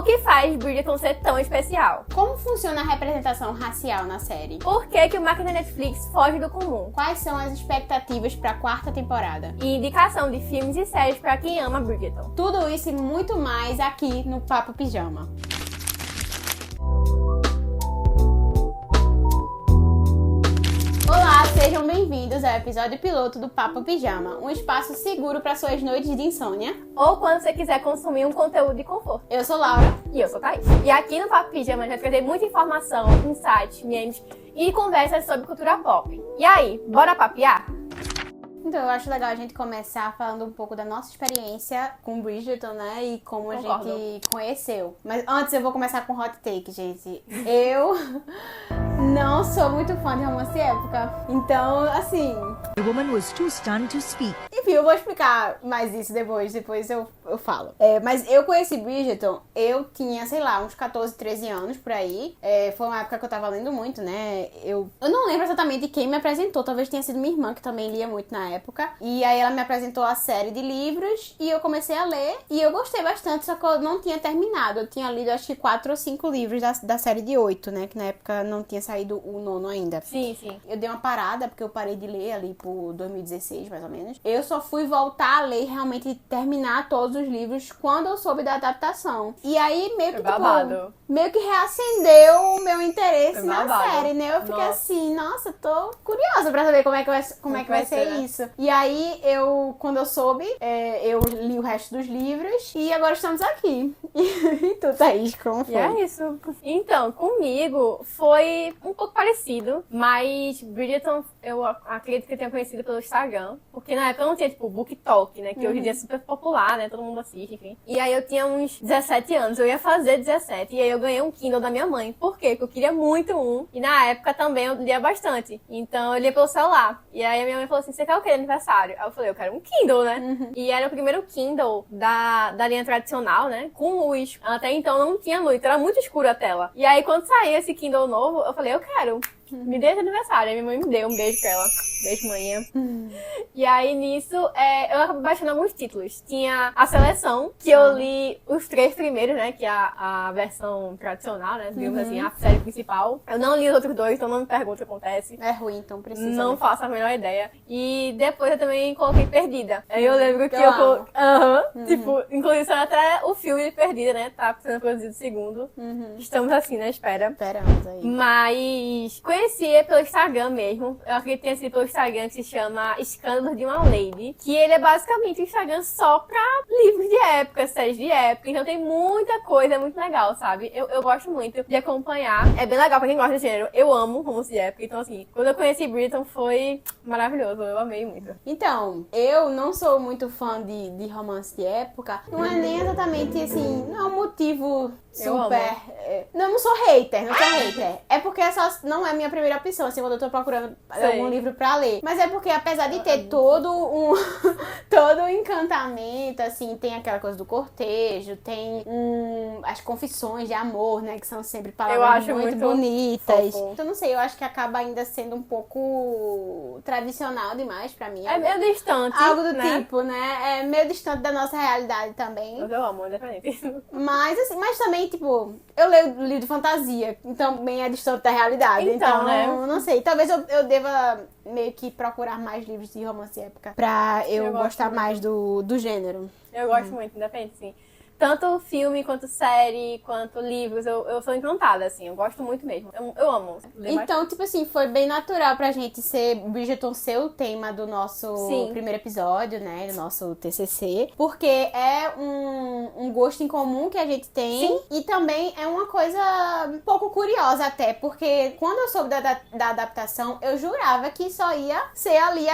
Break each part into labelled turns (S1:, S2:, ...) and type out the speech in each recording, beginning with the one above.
S1: que faz Bridgerton ser tão especial?
S2: Como funciona a representação racial na série?
S1: Por que o marketing da Netflix foge do comum?
S2: Quais são as expectativas para a 4ª temporada?
S1: E indicação de filmes e séries pra quem ama Bridgerton.
S2: Tudo isso e muito mais aqui no Papo Pijama. Olá, sejam bem-vindos ao episódio piloto do Papo Pijama, um espaço seguro para suas noites de insônia.
S1: Ou quando você quiser consumir um conteúdo de conforto.
S2: Eu sou Laura.
S1: E eu sou Thaís. E aqui no Papo Pijama a gente vai trazer muita informação, insights, memes e conversas sobre cultura pop. E aí, bora papear?
S2: Então, eu acho legal a gente começar falando um pouco da nossa experiência com Bridgerton, né? E como a gente conheceu. Mas antes eu vou começar com hot take, gente. Eu não sou muito fã de romance época. Então, assim...
S3: The woman was too stunned to speak.
S2: Enfim, eu vou explicar mais isso depois eu falo. Mas eu conheci Bridgerton, eu tinha, sei lá, uns 14, 13 anos por aí. Foi uma época que eu tava lendo muito, né? Eu não lembro exatamente quem me apresentou, talvez tenha sido minha irmã, que também lia muito na época. E aí ela me apresentou a série de livros e eu comecei a ler. E eu gostei bastante, só que eu não tinha terminado. Eu tinha lido acho que 4 ou 5 livros da série de 8, né? Que na época não tinha saído o 9º ainda.
S1: Sim, sim.
S2: Eu dei uma parada, porque eu parei de ler ali por 2016, mais ou menos. Eu só fui voltar a ler e realmente terminar todos os livros quando eu soube da adaptação. E aí meio que, meio que reacendeu o meu interesse na série, né? Eu fiquei assim, nossa, tô curiosa pra saber como é que vai ser isso. E aí, quando eu soube, eu li o resto dos livros e agora estamos aqui. E tu, Thaís, como foi?
S1: E é isso. Então, comigo foi um pouco parecido, mas Bridgerton eu acredito que eu tenha conhecido pelo Instagram, porque na época eu não tinha, tipo, BookTok, né, que hoje em dia é super popular, né, todo mundo assiste, enfim. E aí eu tinha uns 17 anos, eu ia fazer 17, e aí eu ganhei um Kindle da minha mãe. Por quê? Porque eu queria muito um, e na época também eu lia bastante. Então eu lia pelo celular. E aí a minha mãe falou assim, você quer o quê de aniversário? Aí eu falei, eu quero um Kindle, né? E era o primeiro Kindle da linha tradicional, né, com luz. Até então não tinha luz, então era muito escuro a tela. E aí quando saiu esse Kindle novo, eu falei, eu quero. Me dê de aniversário. Aí minha mãe me deu um beijo pra ela. Beijo, manhã. E aí, nisso, eu acabei baixando alguns títulos. Tinha a seleção, que eu li os 3 primeiros, né? Que é a versão tradicional, né? Digamos assim, a série principal. Eu não li os outros 2, então não me pergunte o que acontece.
S2: É ruim, então precisa.
S1: Não faço a menor ideia. E depois eu também coloquei Perdida. Aí eu lembro que tipo, inclusive saiu até o filme de Perdida, né? Tá sendo produzido segundo. Estamos assim, na espera.
S2: Esperamos aí.
S1: Mas conhecia pelo Instagram mesmo. Eu acredito que tenha sido pelo Instagram, que se chama Escândalos de uma Lady. Que ele é basicamente um Instagram só pra livros de época, séries de época. Então tem muita coisa, é muito legal, sabe? Eu gosto muito de acompanhar. É bem legal pra quem gosta desse gênero. Eu amo romance de época. Então assim, quando eu conheci Bridgerton foi maravilhoso. Eu amei muito.
S2: Então, eu não sou muito fã de romance de época. Não é nem exatamente assim, não é um motivo super... Não, não sou hater. É porque não é minha primeira opção, assim, quando eu tô procurando algum livro pra ler. Mas é porque, apesar de ter todo um encantamento, assim, tem aquela coisa do cortejo, tem as confissões de amor, né, que são sempre palavras muito bonitas.
S1: Fofo.
S2: Então, não sei, eu acho que acaba ainda sendo um pouco tradicional demais pra mim.
S1: É meio distante,
S2: algo do
S1: né?
S2: tipo, né? É meio distante da nossa realidade também.
S1: Mas eu amo, independente.
S2: Mas, assim, mas também, tipo, eu leio livro de fantasia, então bem é distante da realidade. Então,
S1: né?
S2: Não sei, talvez eu deva meio que procurar mais livros de romance época pra eu gostar mais do gênero.
S1: Eu gosto muito, independente, sim. Tanto filme, quanto série, quanto livros, eu sou encantada, assim, eu gosto muito mesmo. Eu amo.
S2: Então, tipo assim, foi bem natural pra gente Bridgerton ser o tema do nosso primeiro episódio, né, do nosso TCC, porque é um gosto em comum que a gente tem e também é uma coisa um pouco curiosa até, porque quando eu soube da adaptação, eu jurava que só ia ser ali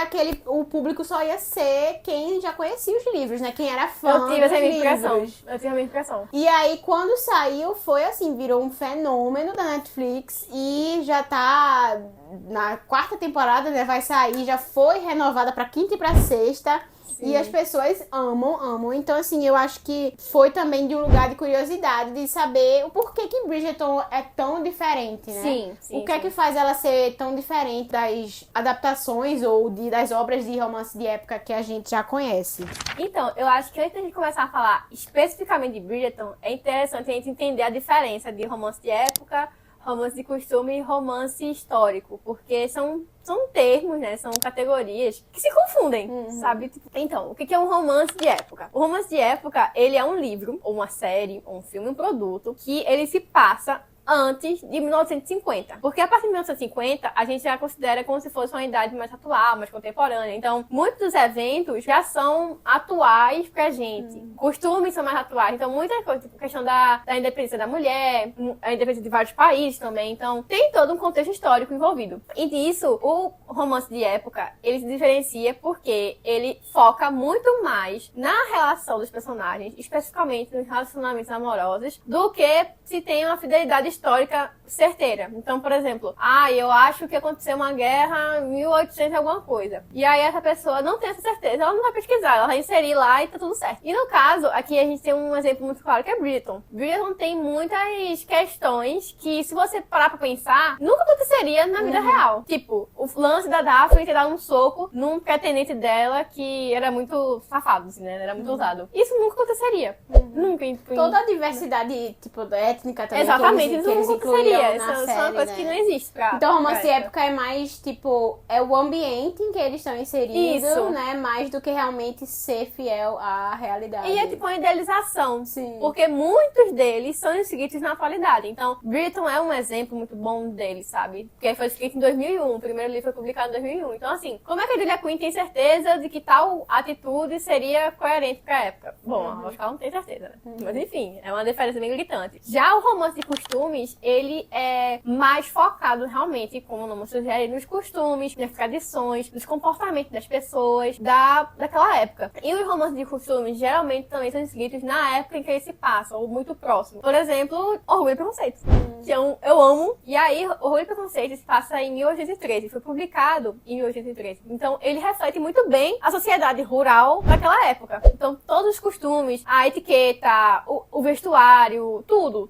S2: o público só ia ser quem já conhecia os livros, né, quem era fã
S1: Eu tive essa
S2: dos
S1: impressão.
S2: livros.
S1: Eu tive a minha impressão.
S2: E aí, quando saiu, foi assim, virou um fenômeno da Netflix e já tá na 4ª temporada, né, vai sair, já foi renovada pra 5ª e pra 6ª. E as pessoas amam. Então, assim, eu acho que foi também de um lugar de curiosidade, de saber o porquê que Bridgerton é tão diferente, né?
S1: Sim.
S2: O que é que faz ela ser tão diferente das adaptações ou das obras de romance de época que a gente já conhece?
S1: Então, eu acho que antes de a gente começar a falar especificamente de Bridgerton, é interessante a gente entender a diferença de romance de época, romance de costume e romance histórico, porque são termos, né? São categorias que se confundem, sabe? Então, o que é um romance de época? O romance de época, ele é um livro, ou uma série, ou um filme, um produto, que ele se passa antes de 1950. Porque a partir de 1950, a gente já considera como se fosse uma idade mais atual, mais contemporânea. Então, muitos dos eventos já são atuais pra gente. Costumes são mais atuais. Então, muita coisa, tipo, questão da independência da mulher, a independência de vários países também. Então, tem todo um contexto histórico envolvido. E disso, o romance de época, ele se diferencia porque ele foca muito mais na relação dos personagens, especificamente nos relacionamentos amorosos, do que se tem uma fidelidade histórica certeira. Então, por exemplo, eu acho que aconteceu uma guerra em 1800 e alguma coisa. E aí essa pessoa não tem essa certeza, ela não vai pesquisar, ela vai inserir lá e tá tudo certo. E no caso, aqui a gente tem um exemplo muito claro que é Bridgerton. Bridgerton tem muitas questões que, se você parar pra pensar, nunca aconteceria na vida real. Tipo, o lance da Daphne ter dado um soco num pretendente dela que era muito safado, assim, né? Era muito ousado. Isso nunca aconteceria. Nunca.
S2: Toda a diversidade, tipo, étnica também.
S1: Exatamente,
S2: que eles
S1: isso nunca aconteceria.
S2: na
S1: Isso
S2: série,
S1: é uma coisa
S2: né?
S1: que não existe
S2: Então, romance de época é mais, tipo, é o ambiente em que eles estão inseridos,
S1: Isso.
S2: né? Mais do que realmente ser fiel à realidade.
S1: E é tipo uma idealização.
S2: Sim.
S1: Porque muitos deles são escritos na atualidade. Então, Bridgerton é um exemplo muito bom deles, sabe? Porque foi escrito em 2001. O primeiro livro foi publicado em 2001. Então, assim, como é que a Julia Quinn tem certeza de que tal atitude seria coerente pra época? Bom, acho que ela não tem certeza, né? Mas, enfim, é uma diferença bem gritante. Já o romance de costumes, ele é mais focado realmente, como o nome sugere, nos costumes, nas tradições, nos comportamentos das pessoas daquela época. E os romances de costumes geralmente também são escritos na época em que eles se passam, ou muito próximo. Por exemplo, Orgulho e Preconceito, que eu amo. E aí, Orgulho e Preconceito se passa em 1813, foi publicado em 1813. Então, ele reflete muito bem a sociedade rural daquela época. Então, todos os costumes, a etiqueta, o vestuário, tudo,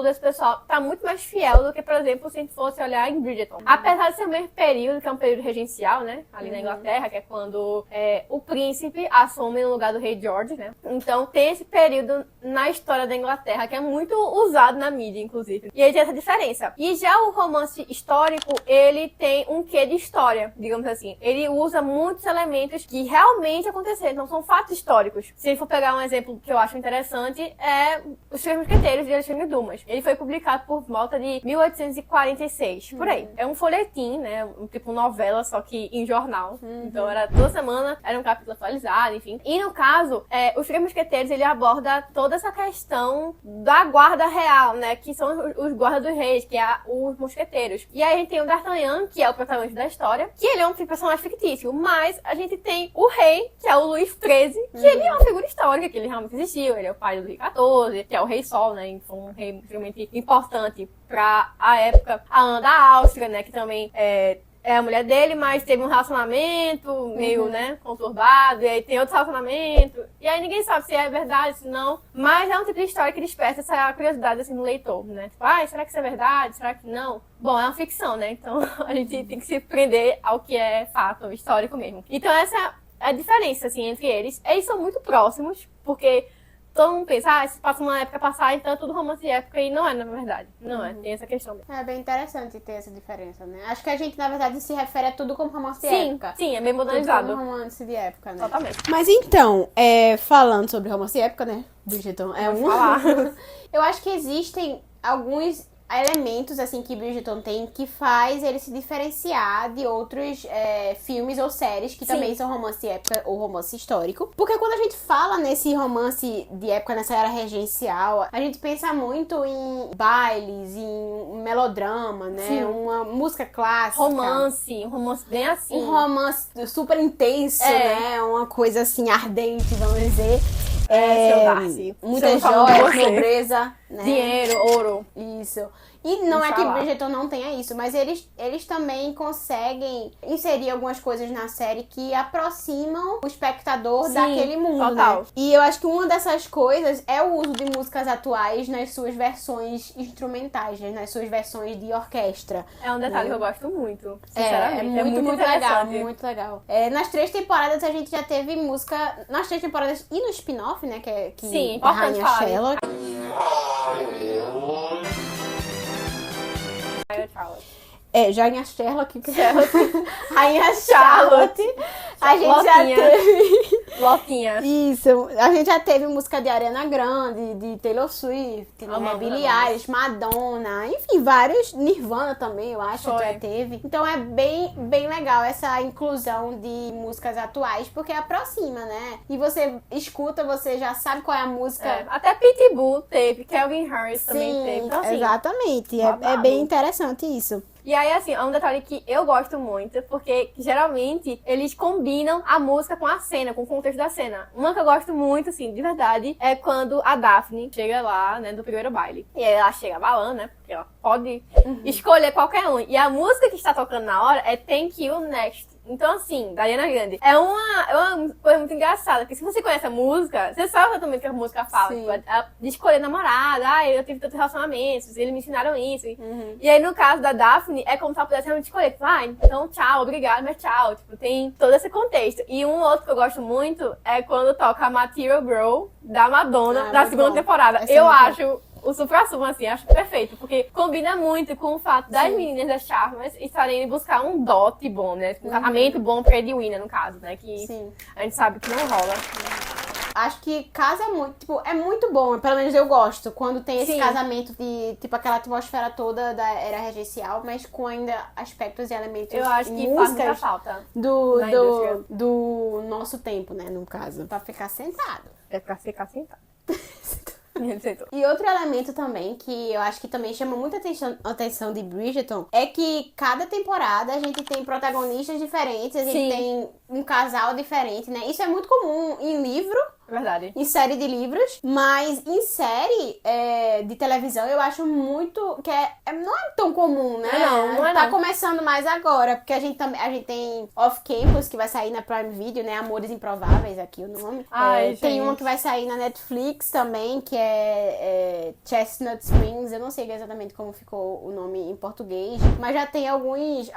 S1: esse pessoal tá muito mais fiel do que, por exemplo, se a gente fosse olhar em Bridgerton. Apesar de ser o mesmo período, que é um período regencial, né? Ali na Inglaterra, que é quando o príncipe assume no lugar do rei George, né? Então, tem esse período na história da Inglaterra, que é muito usado na mídia, inclusive. E aí tem essa diferença. E já o romance histórico, ele tem um quê de história, digamos assim. Ele usa muitos elementos que realmente aconteceram, então são fatos históricos. Se a gente for pegar um exemplo que eu acho interessante, é Os Três Mosqueteiros, de Alexandre Dumas. Ele foi publicado por volta de 1846, por aí. É um folhetim, né? Tipo novela, só que em jornal. Então era toda semana, era um capítulo atualizado, enfim. E no caso, Os Três Mosqueteiros, ele aborda toda essa questão da guarda real, né? Que são os guardas dos reis, que é os mosqueteiros. E aí a gente tem o D'Artagnan, que é o protagonista da história, que ele é um personagem fictício. Mas a gente tem o rei, que é o Luís XIII, que ele é uma figura histórica, que ele realmente existiu. Ele é o pai do Luís XIV, que é o rei Sol, né? Foi um rei extremamente importante pra a época. A Ana da Áustria, né? Que também é a mulher dele, mas teve um relacionamento meio, né, conturbado, e aí tem outro relacionamento, e aí ninguém sabe se é verdade, se não, mas é um tipo de história que desperta essa curiosidade, assim, no leitor, né, tipo, será que isso é verdade, será que não? Bom, é uma ficção, né, então a gente tem que se prender ao que é fato, histórico mesmo. Então essa é a diferença, assim, entre eles. Eles são muito próximos, porque todo mundo pensa, se passa uma época passar, então é tudo romance de época, e não é, na verdade. Não é, tem essa questão.
S2: É bem interessante ter essa diferença, né? Acho que a gente, na verdade, se refere a tudo como romance de época.
S1: Sim, é bem modernizado.
S2: Tudo como romance de época, né?
S1: Totalmente.
S2: Mas então, falando sobre romance de época, né? Bridgerton é um...
S1: falar.
S2: Eu acho que existem alguns elementos, assim, que Bridgerton tem que faz ele se diferenciar de outros filmes ou séries que também são romance de época ou romance histórico. Porque quando a gente fala nesse romance de época, nessa era regencial, a gente pensa muito em bailes, em melodrama, né?
S1: Sim.
S2: Uma música clássica.
S1: Um romance bem assim.
S2: Um romance super intenso, né? Uma coisa assim, ardente, vamos dizer.
S1: Seu Darcy.
S2: Muita
S1: Estamos falando de
S2: joia,
S1: você.
S2: nobreza. né?
S1: Dinheiro, ouro.
S2: Isso. E não é que
S1: Falar.
S2: Bridgerton não tenha isso, mas eles também conseguem inserir algumas coisas na série que aproximam o espectador
S1: Sim,
S2: daquele mundo,
S1: total.
S2: né? E eu acho que uma dessas coisas é o uso de músicas atuais nas suas versões instrumentais, né? Nas suas versões de orquestra.
S1: É um detalhe que eu gosto muito,
S2: É
S1: sinceramente.
S2: muito legal,
S1: interessante.
S2: muito legal. Nas 3 temporadas a gente já teve música, nas 3 temporadas e no spin-off, né, que
S1: Sim,
S2: da
S1: importante
S2: Rainha
S1: falar.
S2: Sherlock. Rainha Sherlock. Rainha Charlotte. A gente já
S1: Loquinha.
S2: teve...
S1: Loquinha.
S2: Isso, a gente já teve música de Ariana Grande, de Taylor Swift, né,
S1: Amamos,
S2: Billie
S1: amamos.
S2: Eilish, Madonna, enfim, vários. Nirvana também, eu acho,
S1: Foi.
S2: já teve. Então é bem legal essa inclusão de músicas atuais, porque aproxima, né? E você escuta, você já sabe qual é a música.
S1: É, até Pitbull teve, Calvin Harris também
S2: Sim,
S1: teve. Então, assim,
S2: exatamente. É
S1: babado.
S2: bem interessante isso.
S1: E aí, assim, é um detalhe que eu gosto muito, porque geralmente eles combinam a música com a cena, com o contexto da cena. Uma que eu gosto muito, assim, de verdade, é quando a Daphne chega lá, né, do primeiro baile. E aí ela chega balando, né, porque ela pode escolher qualquer um. E a música que está tocando na hora é Thank You Next. Então, assim, da Ariana Grande, é uma coisa muito engraçada, porque se você conhece a música, você sabe exatamente o que a música fala.
S2: Sim.
S1: Tipo, de escolher namorada, eu tive tantos relacionamentos, eles me ensinaram isso. E aí, no caso da Daphne, é como se ela pudesse realmente escolher. Tipo, então tchau, obrigada, mas tchau. Tipo, tem todo esse contexto. E um outro que eu gosto muito é quando toca a Material Girl, da Madonna, da
S2: muito
S1: segunda
S2: bom.
S1: temporada.
S2: Essa é
S1: Eu
S2: muito boa.
S1: acho o supra-sumo, assim, acho perfeito, porque combina muito com o fato das meninas das Charmas estarem indo buscar um dote bom, né? Um casamento bom pra Edwina, no caso, né? Que
S2: Sim.
S1: a gente sabe que não rola.
S2: Acho que casa muito, tipo, é muito bom, pelo menos eu gosto, quando tem esse
S1: Sim.
S2: casamento de, tipo, aquela atmosfera toda da era regencial, mas com ainda aspectos e elementos
S1: Eu acho que faz muita
S2: músicas
S1: falta.
S2: do,
S1: na
S2: do,
S1: indústria.
S2: do nosso tempo, né, no caso, pra ficar sentado.
S1: É pra ficar sentado. Sentou.
S2: E outro elemento também, que eu acho que também chama muita atenção de Bridgerton, é que cada temporada a gente tem protagonistas diferentes, a gente
S1: Sim.
S2: tem um casal diferente, né? Isso é muito comum em livro,
S1: É verdade.
S2: em série de livros, mas em série de televisão eu acho muito que não é tão comum, né?
S1: Não é
S2: Tá
S1: não.
S2: começando mais agora, porque a gente tem Off Campus, que vai sair na Prime Video, né? Amores Improváveis, aqui o nome.
S1: Ai,
S2: Tem
S1: gente.
S2: uma que vai sair na Netflix também, que é Chestnut Springs, eu não sei exatamente como ficou o nome em português, mas já tem alguns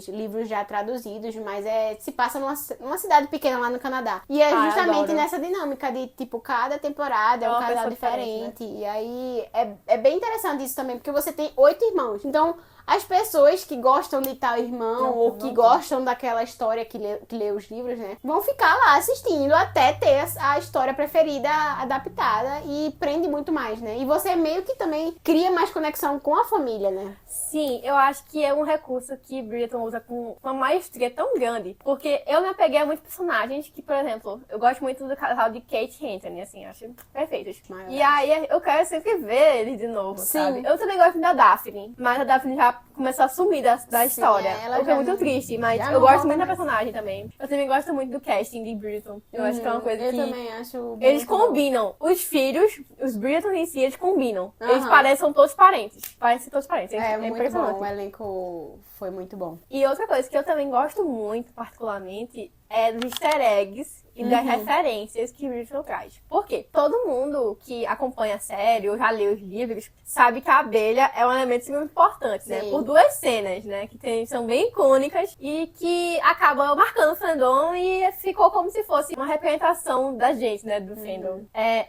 S2: livros já traduzidos, mas se passa numa cidade pequena lá no Canadá. E é justamente
S1: adoro.
S2: nessa dinâmica de, tipo, cada temporada é um
S1: uma
S2: casal
S1: pessoa
S2: diferente. E aí é bem interessante isso também, porque você tem 8 irmãos. Então, as pessoas que gostam de tal irmão ou que gostam daquela história que lê os livros, né, vão ficar lá assistindo até ter a história preferida adaptada e prende muito mais, né? E você meio que também cria mais conexão com a família, né?
S1: Sim, eu acho que é um recurso que Bridgerton usa com uma maestria tão grande. Porque eu me apeguei a muitos personagens que, por exemplo, eu gosto muito do casal de Kate e Anthony, assim, acho perfeitos.
S2: Maravilhoso.
S1: E aí eu quero sempre ver eles de novo,
S2: Sim.
S1: sabe? Eu também gosto da Daphne, mas a Daphne já começou a sumir da
S2: Sim,
S1: história.
S2: ela
S1: O que
S2: já
S1: é muito
S2: não-
S1: triste, mas
S2: já
S1: eu
S2: não
S1: gosto
S2: volta
S1: muito da
S2: mais.
S1: personagem também. Eu também gosto muito do casting de Bridgerton. Eu acho que é uma coisa
S2: eu
S1: que...
S2: também acho
S1: Eles
S2: muito bom.
S1: combinam. Os filhos, os Bridgerton em si, eles combinam. Eles
S2: Aham.
S1: parecem todos parentes. Parecem todos parentes.
S2: É muito
S1: impressionante.
S2: bom, o elenco foi muito bom.
S1: E outra coisa que eu também gosto muito, particularmente, é dos easter eggs e das referências que o Bridgerton traz. Por quê? Todo mundo que acompanha a série ou já leu os livros sabe que a abelha é um elemento muito importante, né?
S2: Sim.
S1: Por duas cenas, né? Que são bem icônicas e que acabam marcando o fandom e ficou como se fosse uma representação da gente, né? Do fandom.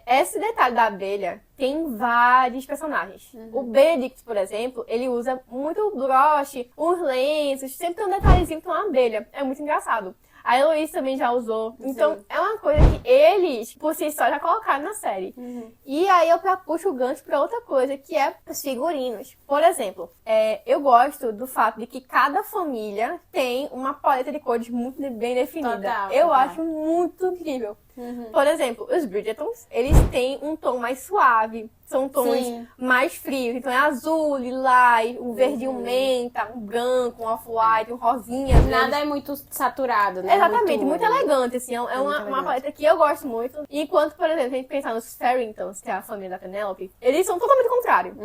S1: Esse detalhe da abelha tem vários personagens. O Benedict, por exemplo, ele usa muito broche, uns lenços, sempre tem um detalhezinho com uma abelha. É muito engraçado. A Heloise também já usou. Então, é uma coisa que eles, por si só, já colocaram na série. E aí eu puxo o gancho pra outra coisa, que é os figurinos. Por exemplo, eu gosto do fato de que cada família tem uma paleta de cores muito bem definida.
S2: Total,
S1: Eu
S2: total.
S1: acho muito incrível. Por exemplo, os Bridgertons, eles têm um tom mais suave. São tons
S2: Sim.
S1: mais frios. Então é azul, lilás, um verdinho menta, um branco, um off-white, um rosinha. às vezes.
S2: Nada é muito saturado, né?
S1: Exatamente, muito elegante, assim. É uma
S2: elegante.
S1: paleta que eu gosto muito. Enquanto, por exemplo, a gente pensar nos Farringtons, que é a família da Penélope, eles são totalmente o contrário.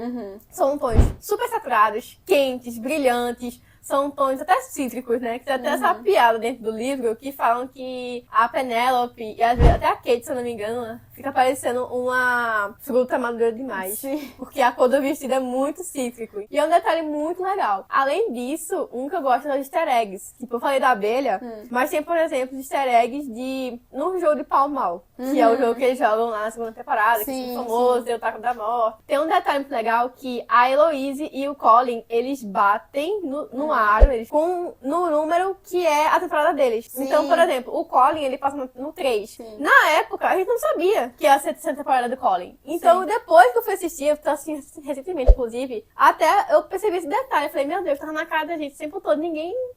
S1: São tons super saturados, quentes, brilhantes. São tons até cítricos, né? Que tem até essa piada dentro do livro que falam que a Penélope, e às vezes até a Kate, se eu não me engano, fica parecendo uma fruta madura demais.
S2: Sim.
S1: Porque a cor do vestido é muito cítrico. E é um detalhe muito legal. Além disso, um que eu gosto é os easter eggs. Tipo, eu falei da abelha, mas tem, por exemplo, easter eggs no jogo de Pall Mall. Que é o jogo que eles jogam lá na segunda temporada, que
S2: Sim,
S1: é famoso, tem o Taco da Morte. Tem um detalhe muito legal que a Eloise e o Colin, eles batem no aro, eles, no número que é a temporada deles.
S2: Sim.
S1: Então, por exemplo, o Colin, ele passa no 3. Na época, a gente não sabia que ia ser a terceira temporada do Colin. Então, depois que eu fui assistir, eu tô assistindo recentemente, inclusive, até eu percebi esse detalhe. Eu falei, meu Deus, tava na cara da gente o tempo todo,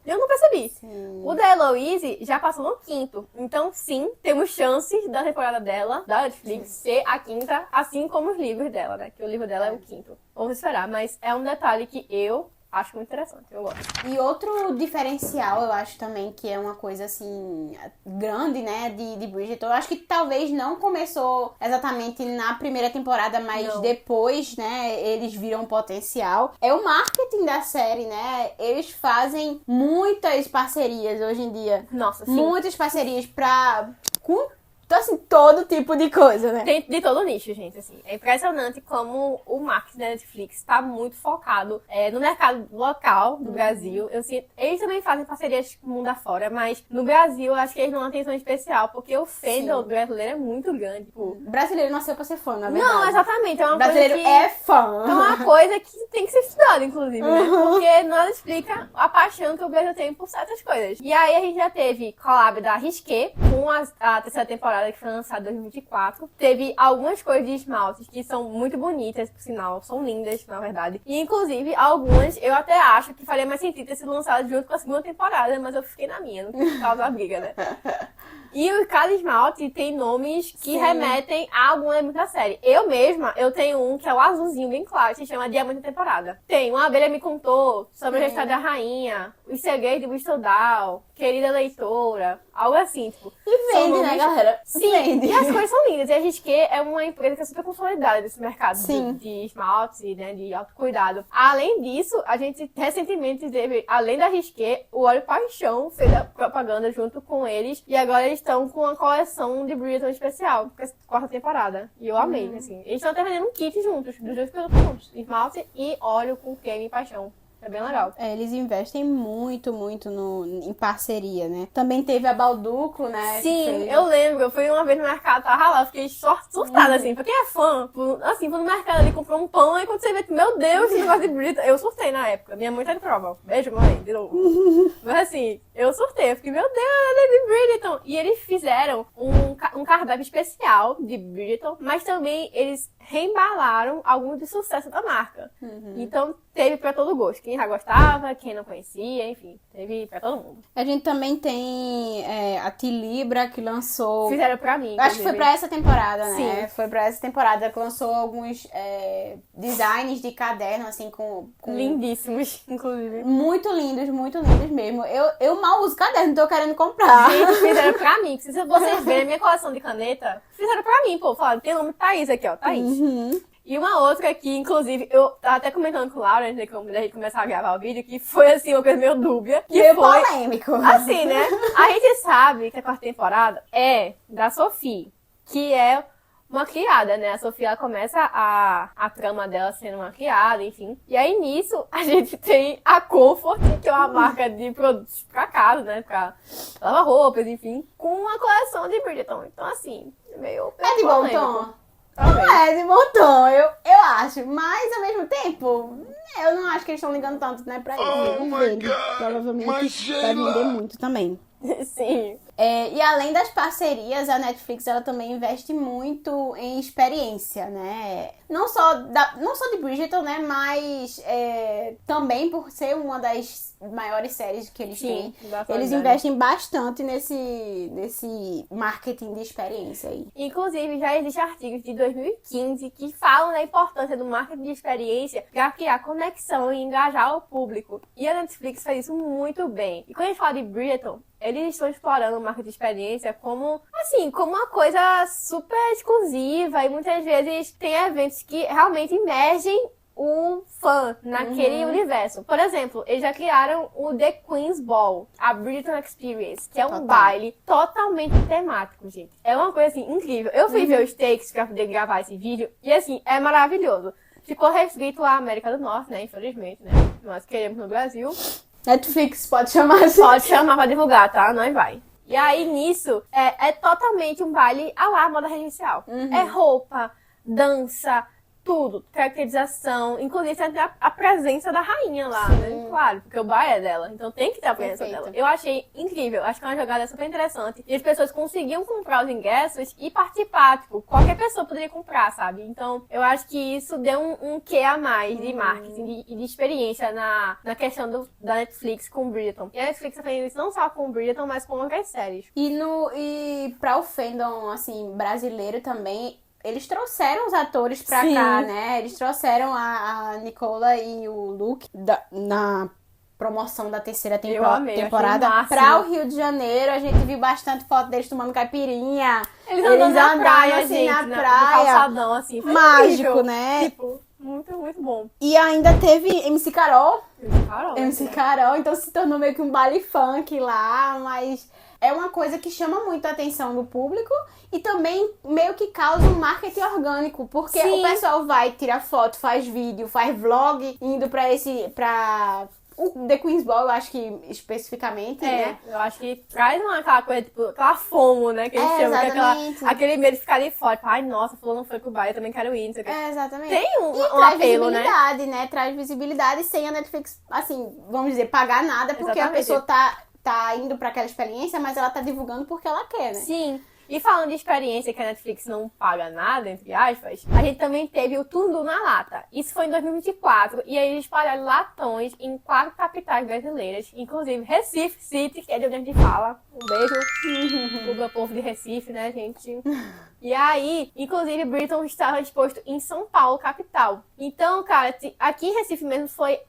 S1: eu não percebi.
S2: Sim.
S1: O da Eloise já passou no 5º. Então, sim, temos chances da temporada dela, da Netflix, ser a 5ª, assim como os livros dela, né? Que o livro dela é o 5º. Vamos esperar, mas é um detalhe que eu acho muito interessante, eu gosto.
S2: E outro diferencial, eu acho também que é uma coisa, assim, grande, né, de Bridgerton. Eu acho que talvez não começou exatamente na primeira temporada, mas
S1: Não.
S2: depois, né, eles viram potencial. É o marketing da série, né? Eles fazem muitas parcerias hoje em dia.
S1: Nossa, sim.
S2: Muitas parcerias com, assim, todo tipo de coisa, né?
S1: Tem de todo nicho, gente, assim. É impressionante como o marketing da Netflix está muito focado no mercado local do Brasil. Eu sinto, eles também fazem parcerias com o mundo afora, mas no Brasil eu acho que eles dão uma atenção especial, porque o fandom brasileiro é muito grande. Tipo,
S2: O brasileiro nasceu pra ser fã, na verdade.
S1: não, exatamente. É uma
S2: O brasileiro
S1: coisa que...
S2: é fã.
S1: É uma coisa que tem que ser estudada, inclusive, né? Porque nada explica a paixão que o Brasil tem por certas coisas. E aí a gente já teve collab da Risqué com a terceira temporada que foi lançada em 2024. Teve algumas cores de esmaltes que são muito bonitas, por sinal. São lindas, na verdade. E, inclusive, algumas eu até acho que faria mais sentido ter sido lançadas junto com a segunda temporada, mas eu fiquei na minha, não quis causar briga, né? E cada esmalte tem nomes que remetem a algum elemento da série. Eu mesma, eu tenho um que é o azulzinho bem claro, que se chama Diamante da Temporada. Tem Uma Abelha Me Contou, Sobre a História da Rainha, Os Segredos de Bristol Down, Querida Leitora, algo assim, tipo.
S2: E
S1: são
S2: vende, né,
S1: nomes-
S2: galera?
S1: Sim,
S2: Vende.
S1: e as cores são lindas. E a Risqué é uma empresa que é super consolidada desse mercado
S2: Sim.
S1: de esmaltes e, né, de autocuidado. Além disso, a gente recentemente teve, além da Risqué, o Óleo Paixão fez a propaganda junto com eles. E agora eles estão com uma coleção de Bridgerton especial, com essa quarta temporada. E eu amei, assim. Eles estão até vendendo um kit juntos, dos dois produtos juntos. Esmalte e óleo com creme e paixão. É bem legal.
S2: Eles investem muito em parceria, né? Também teve a Balduco, né? que
S1: Sim,
S2: fez-
S1: eu lembro. Eu fui uma vez no mercado, tava lá, eu fiquei surtada, assim. Pra quem é fã, assim, foi no mercado ali, comprou um pão, e quando você vê, meu Deus, esse negócio de Bridgerton. Eu surtei na época. Minha mãe tá de prova. Beijo, mãe, de novo. Mas assim, eu surtei. Eu fiquei, meu Deus, é de Bridgerton. E eles fizeram um cardápio especial de Bridgerton, mas também eles reembalaram algum de sucesso da marca. Então, teve pra todo gosto. Quem já gostava, quem não conhecia, enfim. Teve pra todo mundo.
S2: A gente também tem a Tilibra, que lançou...
S1: Fizeram pra mim,
S2: Eu acho que foi
S1: inclusive.
S2: pra essa temporada, né?
S1: Sim.
S2: Foi pra essa temporada que lançou alguns designs de caderno, assim, com...
S1: Lindíssimos, inclusive.
S2: Muito lindos mesmo. Eu mal uso caderno, tô querendo comprar.
S1: Gente, fizeram pra mim. Se vocês verem a minha coleção de caneta, fizeram pra mim, pô. Falaram, tem o nome Thaís aqui, ó. Thaís. E uma outra aqui, inclusive, eu tava até comentando com o Laura antes da gente começar a gravar o vídeo, que foi, assim, uma coisa meio dúbia. Que
S2: Meio
S1: foi,
S2: polêmico.
S1: assim, né? A gente sabe que a quarta temporada é da Sophie, que é uma criada, né? A Sophie, ela começa a trama dela sendo uma criada, enfim. E aí, nisso, a gente tem a Comfort, que é uma marca de produtos pra casa, né? Pra lavar roupas, enfim. Com uma coleção de Bridgerton. Então, assim, meio
S2: É de bom
S1: polêmico.
S2: tom?
S1: Talvez.
S2: Não é de bom tom, eu acho. Mas, ao mesmo tempo, eu não acho que eles estão ligando tanto, né, pra isso. Vamos ver. Provavelmente vai vender muito também.
S1: Sim.
S2: E além das parcerias, a Netflix ela também investe muito em experiência, né? não só de Bridgerton, né? Mas também por ser uma das maiores séries que eles têm. Eles investem bastante nesse marketing de experiência aí.
S1: Inclusive, já existem artigos de 2015 que falam da importância do marketing de experiência para criar conexão e engajar o público. E a Netflix faz isso muito bem. E quando a gente fala de Bridgerton, eles estão explorando o marketing de experiência como uma coisa super exclusiva. E muitas vezes tem eventos que realmente imergem o fã naquele universo. Por exemplo, eles já criaram o The Queen's Ball, a Bridgerton Experience, que é um baile totalmente temático, gente. É uma coisa, assim, incrível. Eu fui ver os takes pra poder gravar esse vídeo e, assim, é maravilhoso. Ficou restrito à América do Norte, né? Infelizmente, né? Nós queremos no Brasil.
S2: Netflix, pode chamar assim.
S1: Pode chamar pra divulgar, tá? Nós vai. E aí, nisso, é totalmente um baile à la moda residencial. É roupa, dança, tudo, caracterização, inclusive tem até a presença da rainha lá, né? Claro, porque o bar é dela, então tem que ter a presença dela. Eu achei incrível, acho que é uma jogada super interessante. E as pessoas conseguiam comprar os ingressos e participar, tipo, qualquer pessoa poderia comprar, sabe? Então, eu acho que isso deu um quê a mais de marketing e de experiência na questão da Netflix com o Bridgerton. E a Netflix tá fazendo isso não só com o Bridgerton, mas com outras séries.
S2: E pra o fandom, assim, brasileiro também, eles trouxeram os atores pra cá, né? Eles trouxeram a Nicola e o Luke na promoção da terceira temporada pra o Rio de Janeiro. A gente viu bastante foto deles tomando caipirinha.
S1: Eles andando na praia,
S2: assim,
S1: gente,
S2: na
S1: no
S2: praia.
S1: calçadão, assim.
S2: Mágico,
S1: incrível.
S2: né?
S1: Tipo, muito, muito bom.
S2: E ainda teve MC Carol.
S1: MC
S2: Carol, então se tornou meio que um baile funk lá, mas é uma coisa que chama muito a atenção do público e também meio que causa um marketing orgânico, porque o pessoal vai tirar foto, faz vídeo, faz vlog, indo pra o The Queen's Ball, eu acho que especificamente, né?
S1: Eu acho que traz aquela coisa, tipo, aquela FOMO, né? Que eles chamam, que é aquele medo de ficar de fora. Tipo, ai, nossa, fulano foi pro bar, eu também quero ir, não sei o que.
S2: Exatamente.
S1: Tem um
S2: traz
S1: apelo,
S2: visibilidade, né? Traz visibilidade sem a Netflix, assim, vamos dizer, pagar nada, porque a pessoa tá indo pra aquela experiência, mas ela tá divulgando porque ela quer, né?
S1: Sim. E falando de experiência que a Netflix não paga nada, entre aspas, a gente também teve o Tundu na Lata. Isso foi em 2024 e aí eles espalharam latões em 4 capitais brasileiras, inclusive Recife City, que é de onde a gente fala. Um beijo pro meu povo de Recife, né, gente? E aí, inclusive, Bridgerton estava exposto em São Paulo, capital. Então, cara, aqui em Recife mesmo foi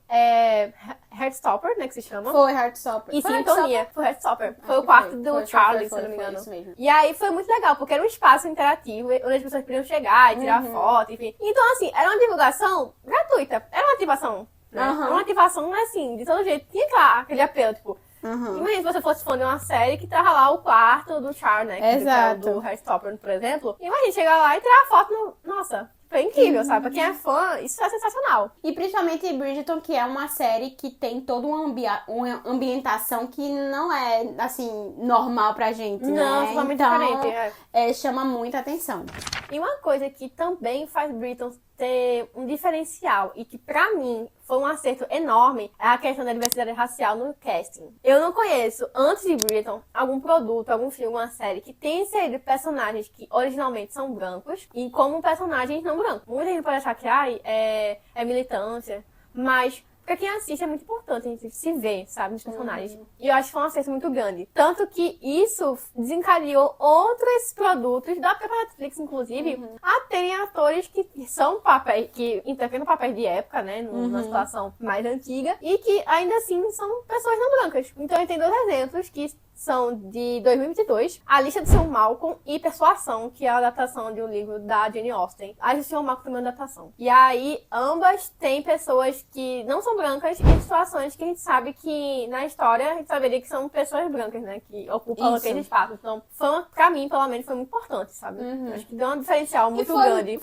S1: Heartstopper, né, que se chama.
S2: Foi Heartstopper.
S1: E Sintonia, foi Heartstopper. Foi o quarto do Charlie, se eu não me engano. E aí foi muito legal, porque era um espaço interativo, onde as pessoas podiam chegar e tirar foto, enfim. Então, assim, era uma divulgação gratuita. Era uma ativação, né? Era uma ativação, assim, de todo jeito. Tinha aquele apelo, tipo... Imagina se você fosse fã de uma série que tava lá o quarto do Char, né?
S2: Exato.
S1: Do Heartstopper, por exemplo. Imagina chegar lá e tirar a foto Nossa, foi incrível, sabe? Pra quem é fã, isso é sensacional.
S2: E principalmente Bridgerton, que é uma série que tem toda uma ambientação que não é, assim, normal pra gente, né?
S1: Não, totalmente
S2: então,
S1: diferente.
S2: Chama muita atenção.
S1: E uma coisa que também faz Bridgerton ter um diferencial e que pra mim foi um acerto enorme é a questão da diversidade racial no casting. Eu não conheço, antes de Bridgerton, algum produto, algum filme, uma série que tenha inserido personagens que originalmente são brancos e como personagens não brancos. Muita gente pode achar que é militância, mas... Pra quem assiste é muito importante a gente se ver, sabe, nos personagens. E eu acho que foi um acerto muito grande. Tanto que isso desencadeou outros produtos da própria Netflix, inclusive, a terem atores que são papéis, que interpretam papéis de época, né, numa situação mais antiga, e que ainda assim são pessoas não brancas. Então eu tenho 2 exemplos que são de 2022, A Lista de Sr. Malcolm e Persuasão, que é a adaptação de um livro da Jane Austen. A Lista de Sr. Malcolm também é uma adaptação. E aí, ambas têm pessoas que não são brancas em situações que a gente sabe que, na história, a gente saberia que são pessoas brancas, né, que ocupam aquele espaço. Então, pra mim, pelo menos, foi muito importante, sabe? Acho que deu um diferencial muito grande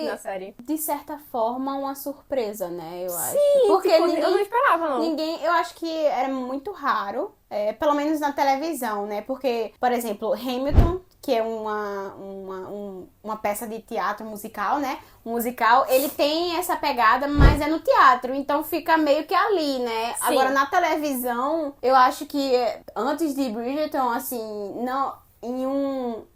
S1: na série.
S2: De certa forma, uma surpresa, né, eu acho.
S1: Sim,
S2: porque
S1: tipo, eu não esperava, não.
S2: Eu acho que era muito raro, pelo menos na televisão, né? Porque, por exemplo, Hamilton, que é uma peça de teatro musical, né? Um musical, ele tem essa pegada, mas é no teatro, então fica meio que ali, né?
S1: Sim.
S2: Agora, na televisão, eu acho que antes de Bridgerton, assim, não... Em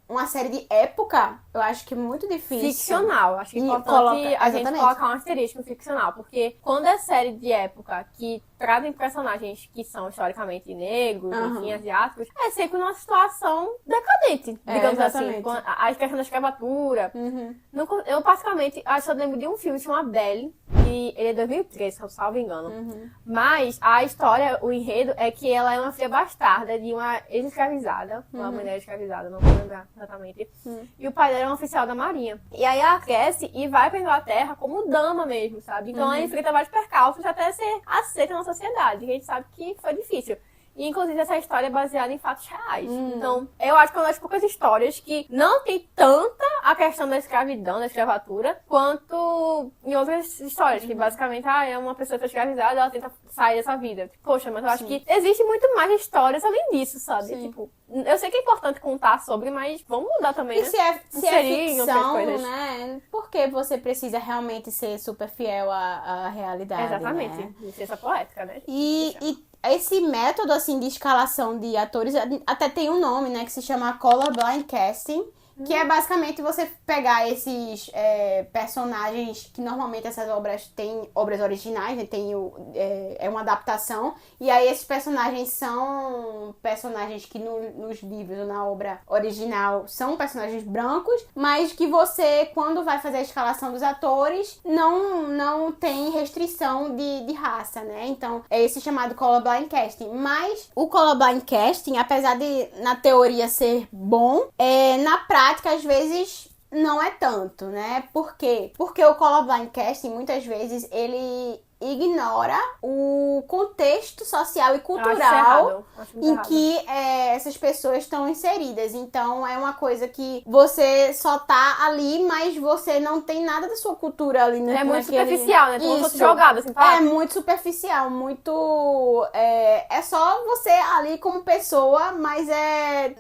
S2: uma série de época, eu acho que é muito difícil.
S1: Ficcional. Acho que é
S2: E
S1: importante a gente
S2: exatamente.
S1: colocar um asterisco ficcional. Porque quando é série de época que trazem personagens que são historicamente negros, enfim, asiáticos, é sempre numa situação decadente, digamos assim.
S2: exatamente.
S1: A questão da escravatura. Eu, particularmente, acho que eu lembro de um filme chamado Belly, e ele é 2013, se eu salvo engano. Mas a história, o enredo, é que ela é uma filha bastarda de uma ex-escravizada, uma mulher escravizada, não vou lembrar exatamente. E o pai dela é um oficial da marinha. E aí ela cresce e vai pra Inglaterra como dama mesmo, sabe? Então ela enfrenta vários percalços até ser aceita na sociedade. E a gente sabe que foi difícil. E, inclusive, essa história é baseada em fatos reais. Então, eu acho que é uma das poucas histórias que não tem tanta a questão da escravidão, da escravatura, quanto em outras histórias, que basicamente, é uma pessoa que foi escravizada, ela tenta sair dessa vida. Poxa, mas eu acho que existe muito mais histórias além disso, sabe? Tipo, eu sei que é importante contar sobre, mas vamos mudar também,
S2: E
S1: né?
S2: se é
S1: Inserir em outras
S2: ficção,
S1: coisas.
S2: né? Por que você precisa realmente ser super fiel à realidade,
S1: Exatamente.
S2: né?
S1: Licença poética, né?
S2: E esse método, assim, de escalação de atores até tem um nome, né? Que se chama Colorblind Casting. Que é basicamente você pegar esses personagens que normalmente essas obras têm obras originais, né? É uma adaptação. E aí esses personagens são personagens que nos livros ou na obra original são personagens brancos, mas que você, quando vai fazer a escalação dos atores, não tem restrição de raça, né? Então é esse chamado Colorblind Casting. Mas o Colorblind Casting, apesar de na teoria ser bom, na prática às vezes não é tanto, né? Por quê? Porque o colorblind casting, muitas vezes, ele ignora o contexto social e cultural em que essas pessoas estão inseridas. Então, é uma coisa que você só tá ali, mas você não tem nada da sua cultura ali.
S1: É muito superficial, né? Como se fosse jogado, assim,
S2: É muito superficial, muito... É só você ali como pessoa, mas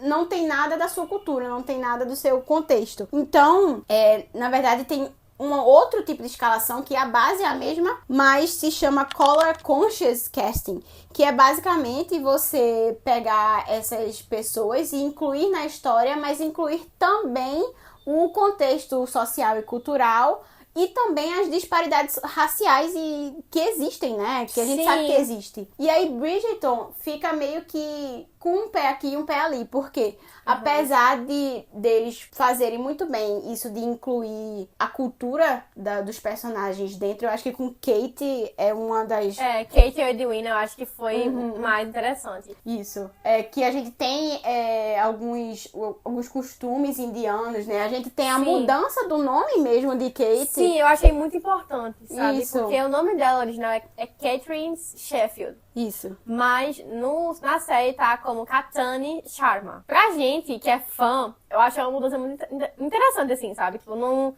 S2: não tem nada da sua cultura, não tem nada do seu contexto. Então, na verdade, tem um outro tipo de escalação que a base é a mesma, mas se chama Color Conscious Casting, que é basicamente você pegar essas pessoas e incluir na história, mas incluir também o contexto social e cultural e também as disparidades raciais que existem, né? Que a gente sabe que existe. E aí Bridgerton fica meio que com um pé aqui e um pé ali, porque apesar deles fazerem muito bem isso de incluir a cultura dos personagens dentro, eu acho que com Kate é uma das...
S1: Kate e Edwina eu acho que foi mais interessante.
S2: Isso. Que a gente tem alguns costumes indianos, né? A gente tem a mudança do nome mesmo de Kate.
S1: Sim, eu achei muito importante, sabe?
S2: Isso.
S1: Porque o nome dela original é Catherine Sheffield.
S2: Isso.
S1: Mas na série tá como Katani Sharma. Pra gente que é fã, eu acho uma mudança muito interessante, assim, sabe? Tipo,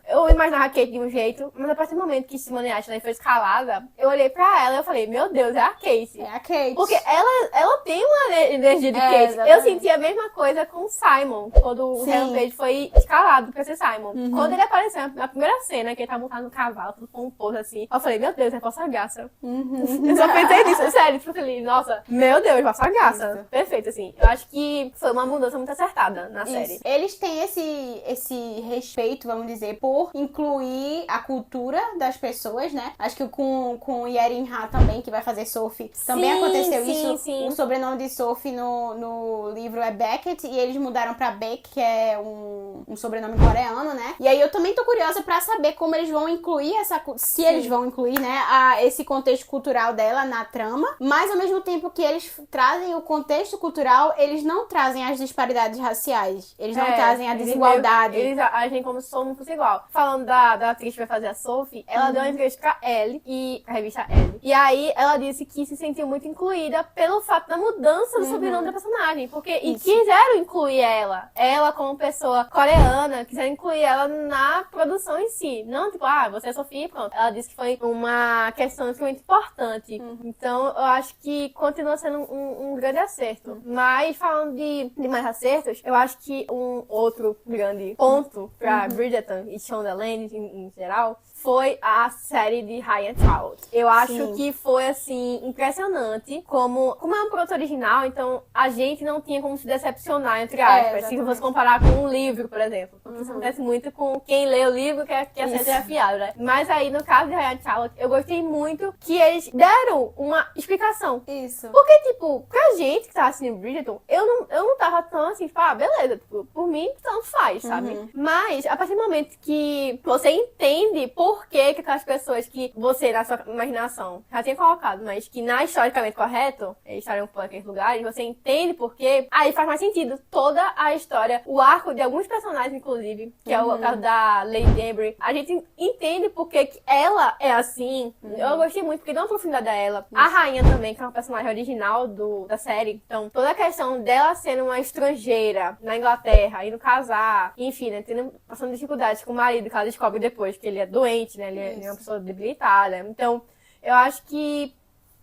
S1: eu imaginava a Kate de um jeito, mas a partir do momento que Simone Ashley foi escalada, eu olhei pra ela e eu falei, meu Deus, é a Kate.
S2: É a Kate.
S1: Porque ela tem uma energia de Kate.
S2: Exatamente.
S1: Eu senti a mesma coisa com o Simon, quando o Harry Page foi escalado pra ser Simon. Quando ele apareceu na primeira cena, que ele tá montado no cavalo, tudo pomposo assim, eu falei, meu Deus, é Poça Graça. Eu só pensei nisso, sério, tipo, ali, nossa, meu Deus, Poça Graça.
S2: Isso.
S1: Perfeito, assim. Eu acho que foi uma mudança muito acertada na série.
S2: Eles têm esse respeito, vamos dizer, por incluir a cultura das pessoas, né? Acho que com o Yerin Ha também, que vai fazer Sophie, também aconteceu isso.
S1: Sim.
S2: O sobrenome de Sophie no livro é Beckett e eles mudaram pra Beck, que é um sobrenome coreano, né? E aí eu também tô curiosa pra saber como eles vão incluir se eles vão incluir, né, esse contexto cultural dela na trama, mas ao mesmo tempo que eles trazem o contexto cultural, eles não trazem as disparidades raciais. Eles não trazem a desigualdade.
S1: Eles agem como se todo mundo fosse igual. Falando da atriz que vai fazer a Sophie, ela deu uma entrevista pra Elle, a revista Elle. E aí ela disse que se sentiu muito incluída pelo fato da mudança do sobrenome da personagem. E quiseram incluir ela como pessoa coreana, quiseram incluir ela na produção em si. Não tipo, você é Sophie, pronto. Ela disse que foi uma questão muito importante. Então eu acho que continua sendo um grande acerto. Mas falando de mais acertos, eu acho que um outro grande ponto pra Bridgerton e Shonda Land em geral foi a série de High and Charlotte. Eu acho
S2: Sim.
S1: que foi, assim, impressionante como é um produto original, então a gente não tinha como se decepcionar, entre aspas. Se
S2: exatamente.
S1: fosse comparar com um livro, por exemplo. Porque isso acontece muito com quem lê o livro, que a série
S2: Isso.
S1: é fiável, né? Mas aí, no caso de High and Charlotte, eu gostei muito que eles deram uma explicação.
S2: Isso.
S1: Porque, tipo, pra gente que tava assistindo Bridgerton, eu não tava tão assim, tipo, beleza, tipo, por mim, tanto faz, sabe? Mas, a partir do momento que você entende por que aquelas pessoas que você, na sua imaginação, já tinha colocado, mas que na historicamente correto, eles estariam por aqueles lugares, você entende por quê, aí faz mais sentido toda a história, o arco de alguns personagens, inclusive, que é o caso da Lady Embry, a gente entende por que ela é assim. Eu gostei muito, porque dá uma profundidade a ela. A rainha também, que é uma personagem original da série. Então, toda a questão dela sendo uma estrangeira na Inglaterra, indo casar, enfim, né, passando dificuldades com o marido, que ela descobre depois que ele é doente, né, ele é uma pessoa debilitada. Então, eu acho que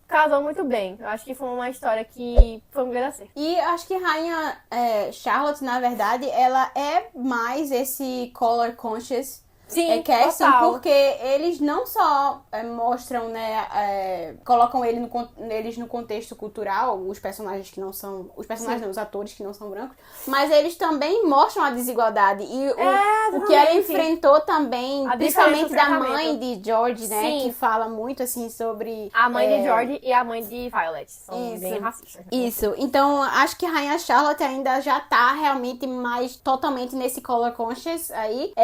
S1: casou muito bem. Eu acho que foi uma história que foi um grande acerto.
S2: E acho que Rainha Charlotte, na verdade, ela é mais esse color conscious
S1: Sim,
S2: casting,
S1: total.
S2: porque eles não só mostram, né, colocam eles no contexto cultural, os personagens que não são, os personagens não, os atores que não são brancos, mas eles também mostram a desigualdade e o que ela
S1: exatamente.
S2: enfrentou também,
S1: A
S2: principalmente
S1: diferença
S2: da
S1: do
S2: mãe de George, né,
S1: Sim.
S2: que fala muito assim sobre
S1: A mãe de George e a mãe de Violet são
S2: Isso.
S1: bem racistas.
S2: Isso, então acho que Rainha Charlotte ainda já tá realmente mais totalmente nesse color conscious aí,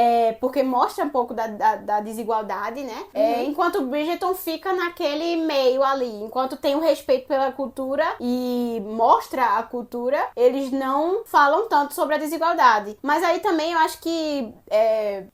S2: porque mostra um pouco da desigualdade, né? Enquanto Bridgerton fica naquele meio ali, enquanto tem o respeito pela cultura e mostra a cultura, eles não falam tanto sobre a desigualdade. Mas aí também eu acho que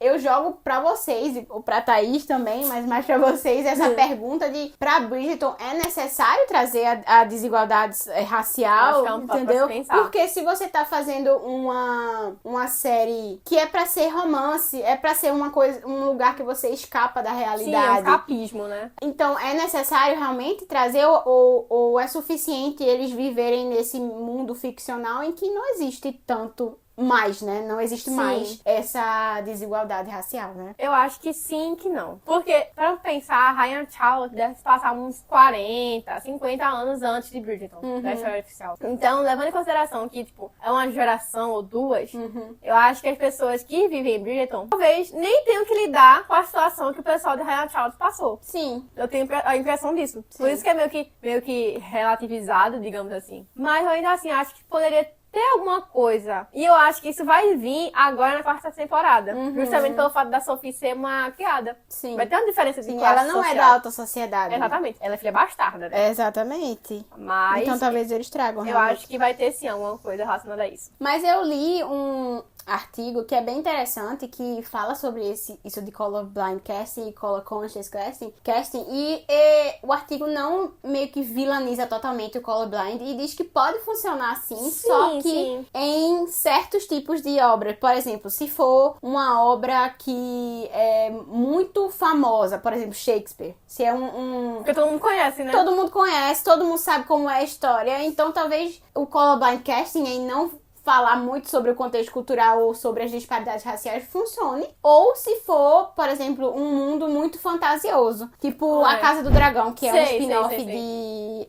S2: eu jogo pra vocês, ou pra Thaís também, mas mais pra vocês, essa pergunta de pra Bridgerton é necessário trazer a desigualdade racial,
S1: Acho que é um papo
S2: entendeu?
S1: pra se pensar.
S2: Porque se você tá fazendo uma série que é pra ser romance, é pra ser uma coisa, um lugar que você escapa da
S1: Sim, é um
S2: realidade.
S1: escapismo, né?
S2: Então, é necessário realmente trazer ou é suficiente eles viverem nesse mundo ficcional em que não existe tanto mais, né? Não existe
S1: Sim.
S2: mais essa desigualdade racial, né?
S1: Eu acho que sim, que não. Porque, pra pensar, a Rainha Charlotte deve passar uns 40, 50 anos antes de Bridgerton, da história oficial. Então, levando em consideração que, tipo, é uma geração ou duas, eu acho que as pessoas que vivem em Bridgerton talvez nem tenham que lidar com a situação que o pessoal de Rainha Charlotte passou.
S2: Sim.
S1: Eu tenho a impressão disso. Por isso que é meio que relativizado, digamos assim. Mas eu ainda assim acho que poderia ter alguma coisa. E eu acho que isso vai vir agora na quarta temporada. Justamente pelo fato da Sophie ser uma criada.
S2: Sim.
S1: Vai ter uma diferença de
S2: Sim,
S1: classe
S2: ela não é
S1: social.
S2: da alta sociedade.
S1: Exatamente. Ela é filha bastarda, né?
S2: Exatamente.
S1: Mas
S2: Então talvez eles tragam.
S1: eu
S2: realmente.
S1: acho que vai ter sim alguma coisa relacionada a isso.
S2: Mas eu li um artigo que é bem interessante, que fala sobre isso de colorblind casting e color conscious casting e o artigo não meio que vilaniza totalmente o colorblind e diz que pode funcionar assim, só que
S1: sim.
S2: em certos tipos de obra. Por exemplo, se for uma obra que é muito famosa, por exemplo, Shakespeare, se é
S1: Porque todo mundo conhece, né?
S2: todo mundo conhece, todo mundo sabe como é a história, então talvez o colorblind casting em não falar muito sobre o contexto cultural ou sobre as disparidades raciais funcione. Ou se for, por exemplo, um mundo muito fantasioso, tipo A Casa do Dragão, que é um
S1: Sei,
S2: spin-off
S1: sei.
S2: de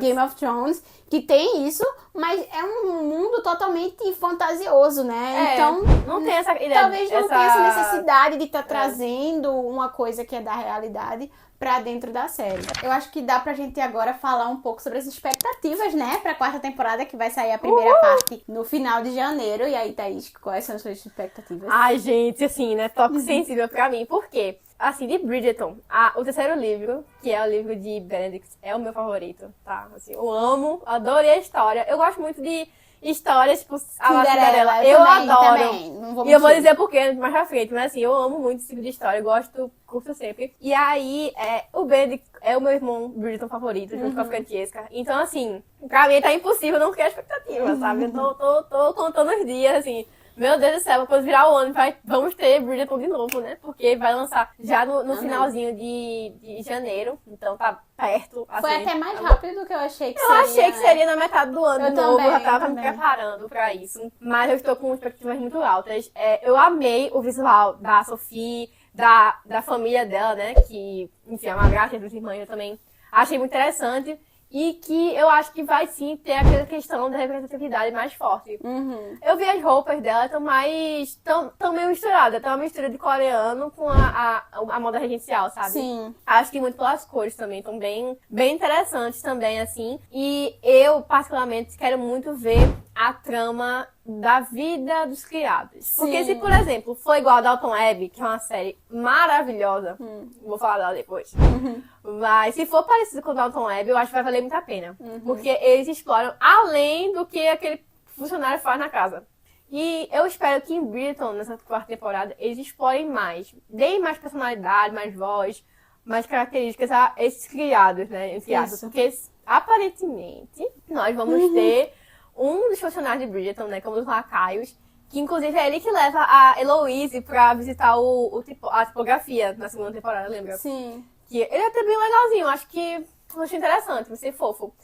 S1: Game of Thrones.
S2: que tem isso, mas é um mundo totalmente fantasioso, né? Então,
S1: não tem essa ideia.
S2: talvez não tenha essa necessidade de estar trazendo uma coisa que é da realidade pra dentro da série. Eu acho que dá pra gente agora falar um pouco sobre as expectativas, né? Pra quarta temporada, que vai sair a primeira parte no final de janeiro. E aí, Thaís, quais são as suas expectativas?
S1: Ai, gente, assim, né? Toque sensível pra mim. Por quê? Assim, de Bridgerton, o terceiro livro, que é o livro de Benedict, é o meu favorito, tá? Assim, eu amo, adorei a história. Eu gosto muito de histórias, tipo, a La Cinderela. Eu adoro.
S2: Também. Não vou
S1: E eu vou
S2: mentir.
S1: dizer por quê mais pra frente, mas assim, eu amo muito esse tipo de história, eu gosto, curto sempre. E aí, o Benedict é o meu irmão Bridgerton favorito, junto com a Francesca. Então, assim, pra mim tá impossível não criar expectativa, sabe? Eu tô contando os dias, assim. Meu Deus do céu, quando virar o ano, vamos ter Bridgerton de novo, né? Porque vai lançar já no finalzinho de janeiro, então tá perto. Assim.
S2: Foi até mais rápido do que eu achei que
S1: Eu
S2: seria.
S1: achei que seria na metade do ano
S2: Eu
S1: de novo,
S2: também,
S1: eu já tava
S2: eu
S1: me
S2: também.
S1: preparando pra isso. Mas eu estou com expectativas muito altas. Eu amei o visual da Sophie, da família dela, né? Que, enfim, é uma graça dos irmãos, eu também achei muito interessante. E que eu acho que vai sim ter aquela questão da representatividade mais forte. Eu vi as roupas dela, estão meio misturadas. Tá uma mistura de coreano com a moda regencial, sabe?
S2: Sim.
S1: Acho que muito pelas cores também. Estão bem interessantes também, assim. E eu, particularmente, quero muito ver a trama da vida dos criados.
S2: Sim.
S1: Porque se, por exemplo, for igual a Downton Abbey, que é uma série maravilhosa, vou falar dela depois, mas se for parecido com Downton Abbey, eu acho que vai valer muito a pena. Porque eles exploram além do que aquele funcionário faz na casa. E eu espero que em Bridgerton, nessa quarta temporada, eles explorem mais. Deem mais personalidade, mais voz, mais características a esses criados, né? Entre aspas. Porque, aparentemente, nós vamos ter um dos funcionários de Bridgerton, né? Como os lacaios. Que, inclusive, é ele que leva a Eloise pra visitar a tipografia na segunda temporada, lembra?
S2: Sim.
S1: Que ele é até bem legalzinho. Acho que eu achei interessante, vai ser fofo.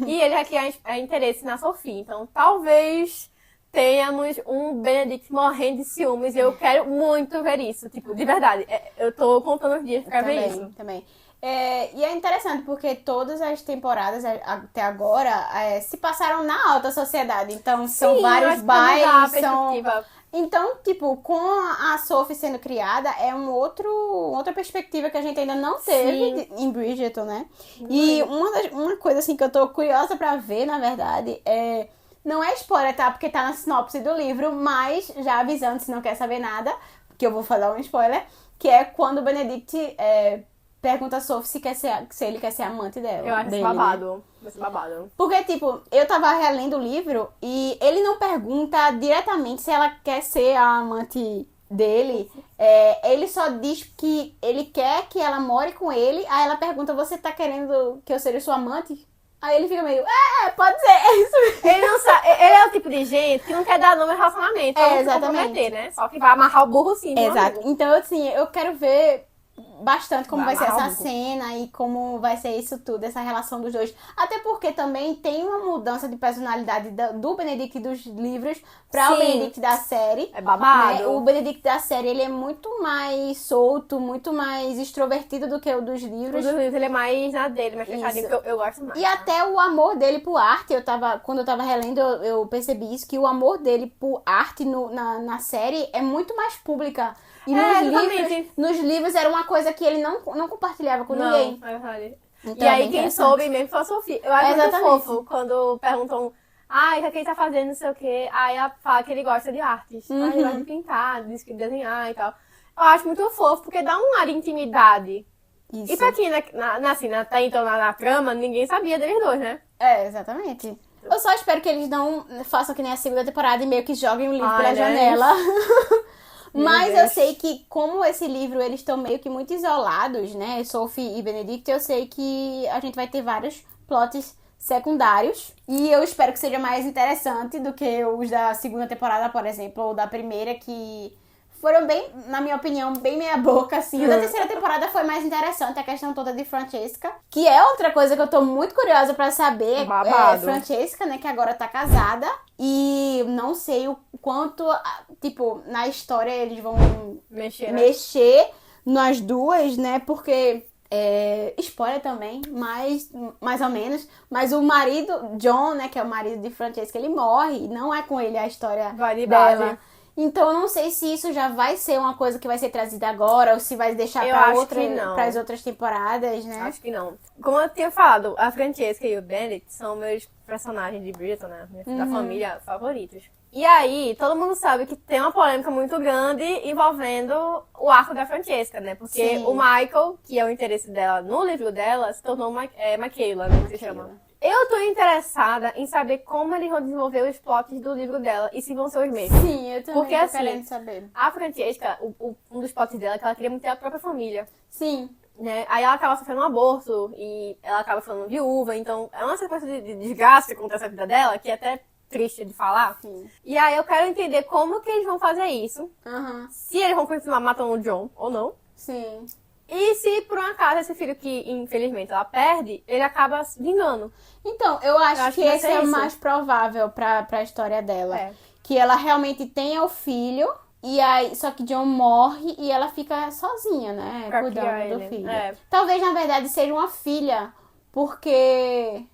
S1: E ele aqui é interesse na Sophie. Então, talvez tenhamos um Benedict morrendo de ciúmes. E eu quero muito ver isso. Tipo, de verdade. Eu tô contando os dias pra ver isso.
S2: Também. E é interessante porque todas as temporadas até agora se passaram na alta sociedade. Então, são vários bailes, Então, tipo, com a Sophie sendo criada, é outra perspectiva que a gente ainda não teve em Bridgerton, né? E uma coisa, assim, que eu tô curiosa pra ver, na verdade, não é spoiler, tá? Porque tá na sinopse do livro, mas já avisando, se não quer saber nada, que eu vou falar um spoiler, que é quando o Benedict pergunta a Sophie se ele quer ser amante dela.
S1: Eu acho
S2: dele,
S1: babado.
S2: Né?
S1: Vai ser babado.
S2: Porque, tipo, eu tava relendo o livro e ele não pergunta diretamente se ela quer ser a amante dele. Ele só diz que ele quer que ela more com ele. Aí ela pergunta, você tá querendo que eu seja sua amante? Aí ele fica meio, pode ser, é isso.
S1: Ele não sabe, ele é o tipo de gente que não quer dar nome ao relacionamento.
S2: Exatamente.
S1: Né? Só que vai amarrar o burro sim.
S2: Exato. Então, assim, eu quero ver bastante como vai ser essa
S1: algo.
S2: cena e como vai ser isso tudo, essa relação dos dois. Até porque também tem uma mudança de personalidade do Benedict dos livros para o Benedict da série.
S1: É babado.
S2: Né? O Benedict da série, ele é muito mais solto, muito mais extrovertido do que o dos livros.
S1: O dos livros ele é mais na dele, mais fechadinho, porque eu gosto mais.
S2: E até o amor dele por arte, quando eu tava relendo, eu percebi isso, que o amor dele por arte na série é muito mais pública. E nos livros era uma coisa que ele não compartilhava com ninguém.
S1: É verdade.
S2: Então,
S1: e aí quem soube mesmo foi a Sophie. Eu acho muito fofo quando perguntam, o que ele tá fazendo, não sei o quê. Aí ela fala que ele gosta de artes. Aí ele gosta de pintar, de desenhar e tal. Eu acho muito fofo, porque dá um ar de intimidade.
S2: Isso.
S1: E pra quem, até então na trama, ninguém sabia deles dois, né?
S2: Exatamente. Eu só espero que eles não façam que nem a segunda temporada e meio que joguem o livro pela
S1: né?
S2: janela. Mas eu sei que, como esse livro, eles estão meio que muito isolados, né? Sophie e Benedict, eu sei que a gente vai ter vários plots secundários. E eu espero que seja mais interessante do que os da segunda temporada, por exemplo, ou da primeira, que foram bem, na minha opinião, bem meia boca, assim. O da terceira temporada foi mais interessante, a questão toda de Francesca, que é outra coisa que eu tô muito curiosa pra saber. Francesca, né, que agora tá casada. E não sei o quanto, tipo, na história eles vão mexer nas duas, né? Porque, spoiler também, mais ou menos. Mas o marido, John, né, que é o marido de Francesca, ele morre. E não é com ele a história dela. Então, eu não sei se isso já vai ser uma coisa que vai ser trazida agora ou se vai deixar para as outras temporadas, né?
S1: Acho que não. Como eu tinha falado, a Francesca e o Benedict são meus personagens de Bridgerton, né? Da família favoritos. E aí, todo mundo sabe que tem uma polêmica muito grande envolvendo o arco da Francesca, né? Porque o Michael, que é o interesse dela no livro dela, se tornou Michaela, né? Que se chama. Eu tô interessada em saber como eles vão desenvolver os plots do livro dela e se vão ser os mesmos.
S2: Sim, eu também
S1: Porque,
S2: tô
S1: assim,
S2: querendo saber.
S1: A Francesca, um dos plots dela é que ela queria muito ter a própria família.
S2: Sim.
S1: Né? Aí ela acaba sofrendo um aborto e ela acaba ficando viúva. Então, é uma sequência de desgraça que acontece na vida dela, que é até triste de falar.
S2: Sim.
S1: E aí eu quero entender como que eles vão fazer isso. Se eles vão continuar matando o John ou não.
S2: Sim.
S1: E se, por um acaso, esse filho que, infelizmente, ela perde, ele acaba vingando.
S2: Então, eu acho que esse é o mais provável pra história dela. Que ela realmente tenha o filho E aí, só que John morre e ela fica sozinha, né?
S1: Pra
S2: Cuidando
S1: criar
S2: do
S1: ele.
S2: filho.
S1: É.
S2: Talvez, na verdade, seja uma filha, porque...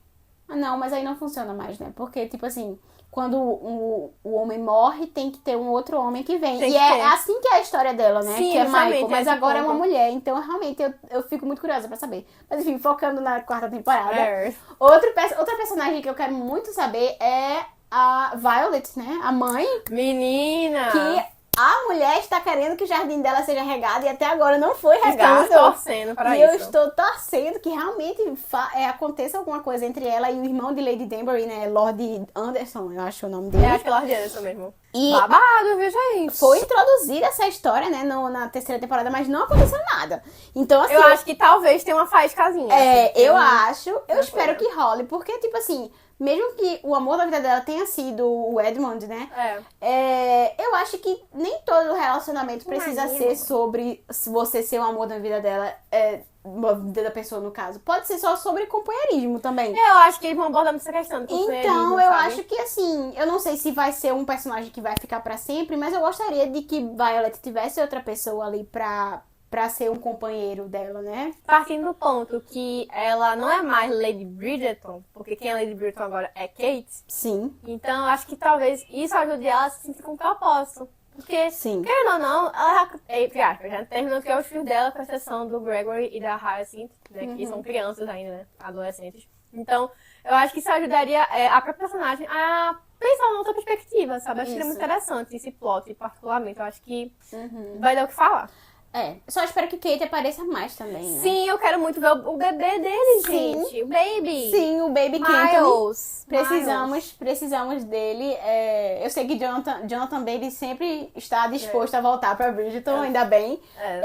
S2: Ah, não, mas aí não funciona mais, né? Porque, tipo assim, quando o homem morre, tem que ter um outro homem que vem.
S1: Tem
S2: E
S1: que ter.
S2: é assim que é a história dela, né?
S1: Sim,
S2: que é
S1: justamente,
S2: Michael. Mas
S1: esse
S2: agora é uma
S1: ponto.
S2: mulher. Então, realmente, eu fico muito curiosa pra saber. Mas, enfim, focando na 4ª temporada.
S1: É.
S2: Outra personagem que eu quero muito saber é a Violet, né? A mãe.
S1: Menina!
S2: Que a mulher está querendo que o jardim dela seja regado e até agora não foi
S1: Estamos
S2: regado.
S1: torcendo pra
S2: E
S1: isso.
S2: eu estou torcendo que realmente aconteça alguma coisa entre ela e o irmão de Lady Danbury, né? Lord Anderson, eu acho o nome dele.
S1: Acho que é Lord Anderson mesmo.
S2: E
S1: Babado, viu, gente?
S2: foi introduzida essa história, né? Na 3ª temporada, mas não aconteceu nada. Então, assim...
S1: Eu acho que talvez tenha uma faiscasinha.
S2: É,
S1: assim,
S2: eu acho, eu
S1: não
S2: espero
S1: foi.
S2: que role, porque, tipo assim, mesmo que o amor da vida dela tenha sido o Edmund, né? Eu acho que nem todo relacionamento precisa
S1: Imagina.
S2: ser sobre você ser o amor da vida dela, da vida da pessoa, no caso. Pode ser só sobre companheirismo também.
S1: Eu acho que eles vão abordar essa questão.
S2: Então, eu acho que assim, eu não sei se vai ser um personagem que vai ficar pra sempre, mas eu gostaria de que Violet tivesse outra pessoa ali pra ser um companheiro dela, né?
S1: Partindo do ponto que ela não é mais Lady Bridgerton, porque quem é Lady Bridgerton agora é Kate.
S2: Sim.
S1: Então, eu acho que talvez isso ajude ela a se sentir com propósito. Porque,
S2: Sim.
S1: querendo ou não, ela já terminou que é os filhos dela, com exceção do Gregory e da Hyacinth, né, que são crianças ainda, né, adolescentes. Então, eu acho que isso ajudaria a própria personagem a pensar numa outra perspectiva, sabe? Eu acho que é muito interessante esse plot, particularmente. Eu acho que vai dar o que falar.
S2: Só espero que Kate apareça mais também, né?
S1: Sim, eu quero muito ver o bebê dele,
S2: Sim.
S1: gente. O baby.
S2: Sim, o Baby Kenton.
S1: Miles.
S2: Precisamos dele. Eu sei que Jonathan Bailey sempre está disposto a voltar pra Bridgerton, ainda bem.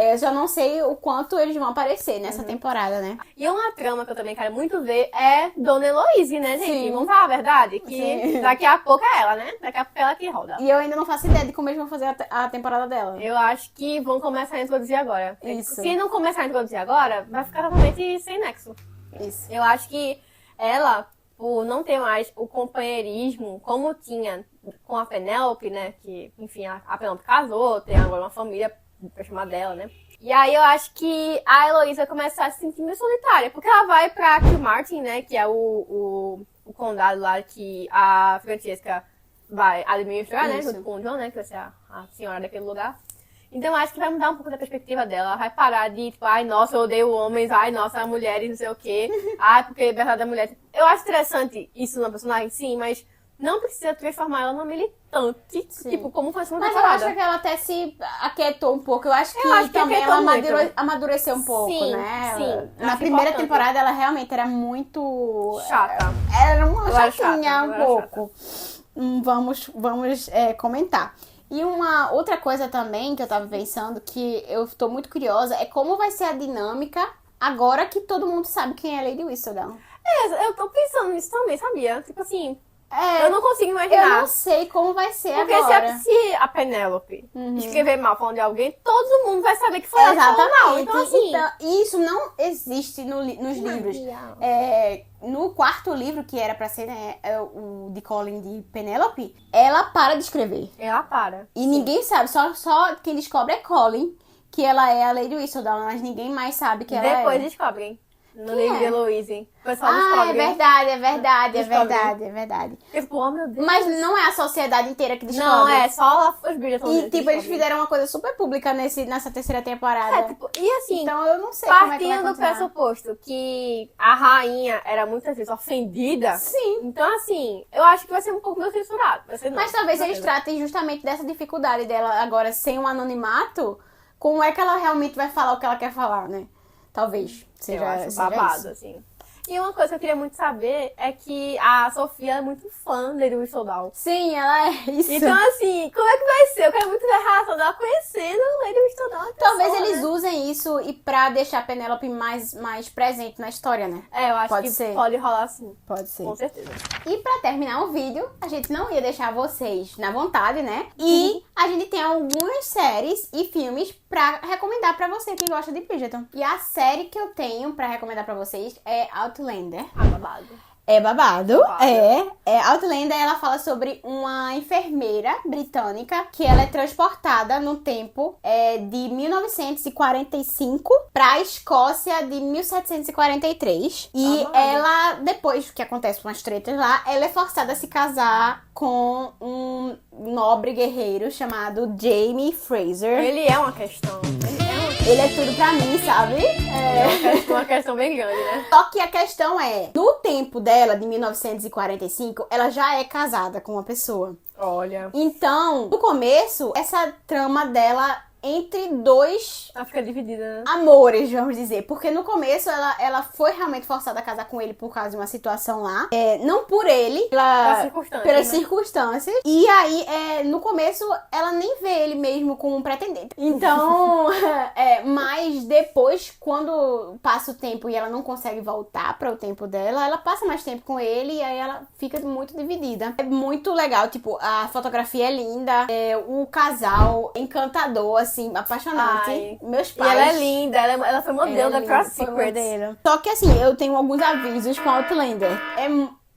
S2: Eu só não sei o quanto eles vão aparecer nessa temporada, né?
S1: E uma trama que eu também quero muito ver é Dona Heloise, né, gente?
S2: Sim.
S1: Vamos falar a verdade? Que
S2: Sim.
S1: daqui a pouco é ela, né? Daqui a pouco é ela que roda.
S2: E eu ainda não faço ideia de como eles vão fazer a temporada dela.
S1: Eu acho que vão começar a introduzir agora.
S2: Isso.
S1: Se não começar a introduzir agora, vai ficar totalmente sem nexo.
S2: Isso.
S1: Eu acho que ela, por não ter mais o companheirismo como tinha com a Penélope, né? Que, enfim, a Penélope casou, tem agora uma família pra chamar dela, né? E aí eu acho que a Heloise vai começar a se sentir meio solitária, porque ela vai pra Kilmartin, né? Que é o condado lá que a Francesca vai administrar, né?
S2: Isso.
S1: Junto com o John, né? Que vai ser a senhora daquele lugar. Então, eu acho que vai mudar um pouco da perspectiva dela. Ela vai parar de, tipo, ai, nossa, eu odeio homens, ai, nossa, mulheres, não sei o quê. Ai, porque a liberdade da mulher... Eu acho interessante isso na personagem, sim, mas não precisa transformar ela numa militante, tipo, como foi a segunda
S2: Mas eu
S1: temporada.
S2: acho que ela até se aquietou um pouco. Eu acho que também
S1: aquietou
S2: ela
S1: muito.
S2: amadureceu um pouco,
S1: Sim,
S2: né?
S1: sim. Eu
S2: Na
S1: acho
S2: primeira
S1: importante.
S2: temporada ela realmente era muito...
S1: Chata.
S2: Era uma
S1: Eu era
S2: chatinha
S1: chata,
S2: um
S1: eu era
S2: pouco. Vamos comentar. E uma outra coisa também que eu tava pensando, que eu tô muito curiosa, é como vai ser a dinâmica agora que todo mundo sabe quem é Lady Whistledown.
S1: Eu tô pensando nisso também, sabia? Tipo assim,
S2: É,
S1: eu não consigo
S2: eu
S1: imaginar.
S2: não sei como vai ser
S1: Porque
S2: agora.
S1: se a Penélope escrever mal falando de alguém, todo mundo vai saber que foi ela que falou mal.
S2: Exatamente.
S1: Então, assim...
S2: Então, isso não existe nos livros. No 4º livro, que era pra ser, né, o de Colin de Penélope, ela para de escrever.
S1: Ela para.
S2: E ninguém sabe, só quem descobre é Colin, que ela é a Lady Whistledown, mas ninguém mais sabe que ela
S1: Depois
S2: é.
S1: descobrem. No
S2: Quem
S1: livro de
S2: é?
S1: Heloise. O pessoal
S2: É
S1: descobre.
S2: verdade.
S1: Descobre.
S2: É verdade.
S1: Eu fico, oh meu Deus.
S2: Mas não é a sociedade inteira que descobre.
S1: Não, é só os Bridgerton.
S2: E, tipo, eles fizeram uma coisa super pública nessa 3ª temporada.
S1: Tipo, e assim,
S2: Então eu não sei como é que vai
S1: partindo do
S2: continuar.
S1: pressuposto que a rainha era muitas vezes ofendida.
S2: Sim.
S1: Então, assim, eu acho que vai ser um pouco meio censurado. Vai ser, não,
S2: Mas talvez
S1: com
S2: eles
S1: certeza.
S2: tratem justamente dessa dificuldade dela agora sem um anonimato. Como é que ela realmente vai falar o que ela quer falar, né? Talvez seja,
S1: Eu acho
S2: seja
S1: babado,
S2: isso.
S1: assim. E uma coisa que eu queria muito saber é que a Sofia é muito fã de Lady Whistledown.
S2: Sim, ela é isso.
S1: Então, assim, como é que vai ser? Eu quero muito ver a relação dela conhecendo Lady Whistledown.
S2: Talvez
S1: pessoa,
S2: eles
S1: né?
S2: usem isso e pra deixar a Penélope mais presente na história, né?
S1: Eu acho
S2: Pode
S1: que
S2: ser.
S1: pode rolar assim.
S2: Pode ser.
S1: Com certeza.
S2: E pra terminar o vídeo, a gente não ia deixar vocês na vontade, né? E a gente tem algumas séries e filmes pra recomendar pra você que gosta de Bridgerton. E a série que eu tenho pra recomendar pra vocês é Outlander.
S1: Babado.
S2: É babado.
S1: Babado.
S2: Outlander, ela fala sobre uma enfermeira britânica que ela é transportada no tempo de 1945 pra Escócia de 1743. E
S1: Babado.
S2: ela, depois que acontece umas tretas lá, ela é forçada a se casar com um nobre guerreiro chamado Jaime Fraser.
S1: Ele é uma questão.
S2: Ele é tudo pra mim, sabe?
S1: Uma questão bem grande, né?
S2: Só que a questão é, no tempo dela, de 1945, ela já é casada com uma pessoa.
S1: Olha.
S2: Então, no começo, essa trama dela entre dois
S1: Ela fica dividida, né?
S2: amores, vamos dizer. Porque no começo ela foi realmente forçada a casar com ele por causa de uma situação lá. Não por ele, pelas circunstâncias. E aí, no começo, ela nem vê ele mesmo como um pretendente. Então, mas depois, quando passa o tempo e ela não consegue voltar para o tempo dela, ela passa mais tempo com ele e aí ela fica muito dividida. É muito legal, tipo, a fotografia é linda, o casal encantador, assim, apaixonante.
S1: Ai.
S2: Meus
S1: E
S2: pais.
S1: ela é linda, ela foi modelo da Cross
S2: Foi
S1: Secrets.
S2: modelo. Só que assim, eu tenho alguns avisos com Outlander.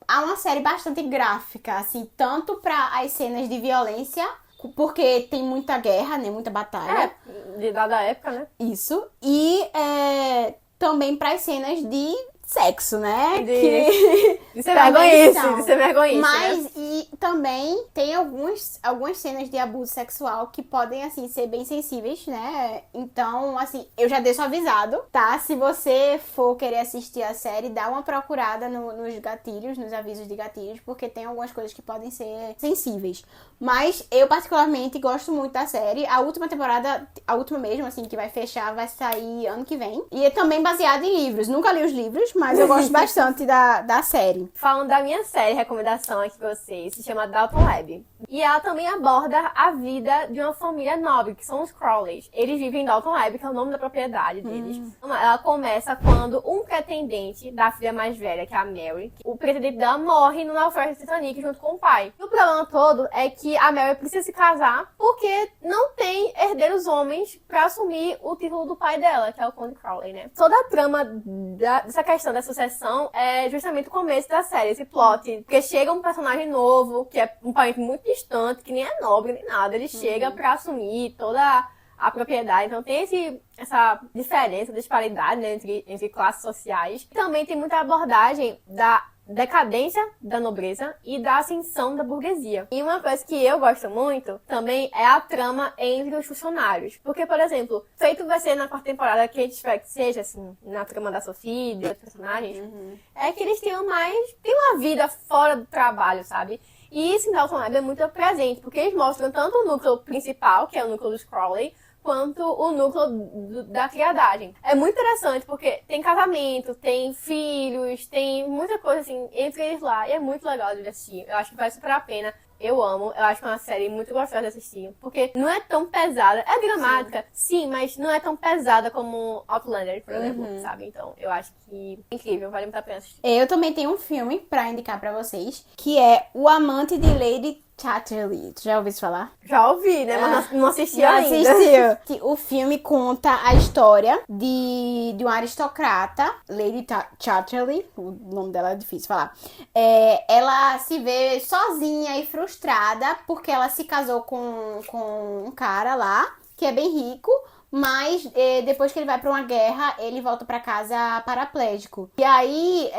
S2: Há uma série bastante gráfica, assim, tanto para as cenas de violência, porque tem muita guerra, né, muita batalha.
S1: Dada época, né?
S2: Isso. E também para as cenas de sexo, né?
S1: De ser vergonhice, de ser vergonhice.
S2: Mas,
S1: né?
S2: e também tem algumas cenas de abuso sexual que podem, assim, ser bem sensíveis, né? Então, assim, eu já deixo avisado, tá? Se você for querer assistir a série, dá uma procurada nos gatilhos, nos avisos de gatilhos, porque tem algumas coisas que podem ser sensíveis. Mas eu, particularmente, gosto muito da série. A última temporada, a última mesmo, assim, que vai fechar, vai sair ano que vem. E é também baseada em livros. Nunca li os livros, mas eu gosto bastante da série.
S1: Falando da minha série, recomendação aqui pra vocês, se chama Downton Abbey. E ela também aborda a vida de uma família nobre, que são os Crawleys. Eles vivem em Downton Abbey, que é o nome da propriedade deles. Ela começa quando um pretendente da filha mais velha, que é a Mary, o pretendente dela morre no naufrágio do Titanic junto com o pai. E o problema todo é que a Mary precisa se casar porque não tem herdeiros homens pra assumir o título do pai dela, que é o Conde Crawley, né? Toda a trama dessa questão da sucessão é justamente o começo da série, esse plot. Porque chega um personagem novo, que é um parente muito distante, que nem é nobre nem nada. Ele chega pra assumir toda a propriedade. Então tem essa diferença, disparidade, né, entre classes sociais. Também tem muita abordagem da decadência da nobreza e da ascensão da burguesia. E uma coisa que eu gosto muito também é a trama entre os funcionários. Porque, por exemplo, feito vai ser na quarta temporada, que a gente espera que seja, assim, na trama da Sophie e de outros personagens, é que eles têm uma vida fora do trabalho, sabe? E isso em Downton Abbey é muito presente, porque eles mostram tanto o núcleo principal, que é o núcleo dos Crawley, quanto o núcleo da criadagem. É muito interessante, porque tem casamento, tem filhos, tem muita coisa assim entre eles lá, e é muito legal de assistir. Eu acho que vale super a pena. Eu amo, eu acho que é uma série muito gostosa de assistir, porque não é tão pesada, é dramática, sim, mas não é tão pesada como Outlander, por exemplo, sabe? Então, eu acho que é incrível, vale muito a pena assistir.
S2: Eu também tenho um filme pra indicar pra vocês, que é O Amante de Lady Chatterley. Já ouviu isso falar?
S1: Já ouvi, né? Mas não assisti
S2: Não
S1: ainda.
S2: assistiu. O filme conta a história de uma aristocrata, Lady Chatterley, o nome dela é difícil falar. Ela se vê sozinha e frustrada porque ela se casou com um cara lá, que é bem rico, mas depois que ele vai pra uma guerra, ele volta pra casa paraplégico. E aí,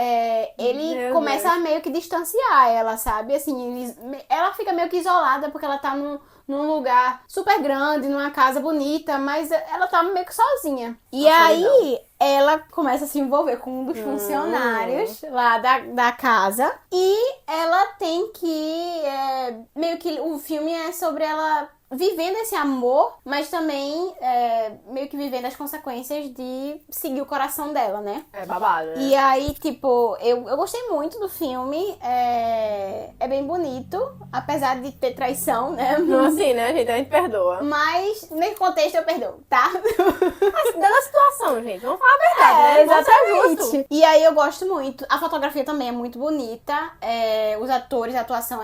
S2: ele começa a meio que distanciar ela, sabe? Assim, ela fica meio que isolada porque ela tá num lugar super grande, numa casa bonita, mas ela tá meio que sozinha. E aí, ela começa a se envolver com um dos funcionários lá da casa. E ela tem que... meio que o filme é sobre ela vivendo esse amor, mas também meio que vivendo as consequências de seguir o coração dela, né?
S1: É babado, né?
S2: E aí, tipo, eu gostei muito do filme. É bem bonito, apesar de ter traição, né?
S1: Não assim, né, gente? A gente perdoa.
S2: Mas, nesse contexto, eu perdoo, tá?
S1: Mas dada a situação, gente, vamos falar a verdade, né? Vamos ser justos.
S2: Exatamente. E aí, eu gosto muito. A fotografia também é muito bonita. Os atores, a atuação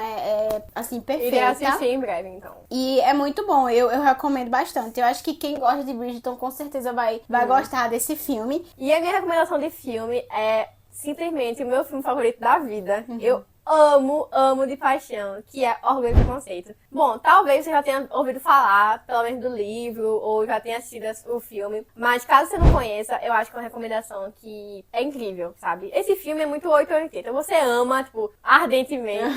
S2: assim, perfeita.
S1: Irei assistir em breve, então.
S2: E é muito bom, eu recomendo bastante. Eu acho que quem gosta de Bridgerton com certeza vai gostar desse filme.
S1: E a minha recomendação de filme é simplesmente o meu filme favorito da vida. Eu amo de paixão, que é Orgulho e Preconceito. Bom, talvez você já tenha ouvido falar, pelo menos do livro, ou já tenha assistido o filme, mas caso você não conheça, eu acho que é uma recomendação que é incrível, sabe? Esse filme é muito 880. Você ama, tipo, ardentemente,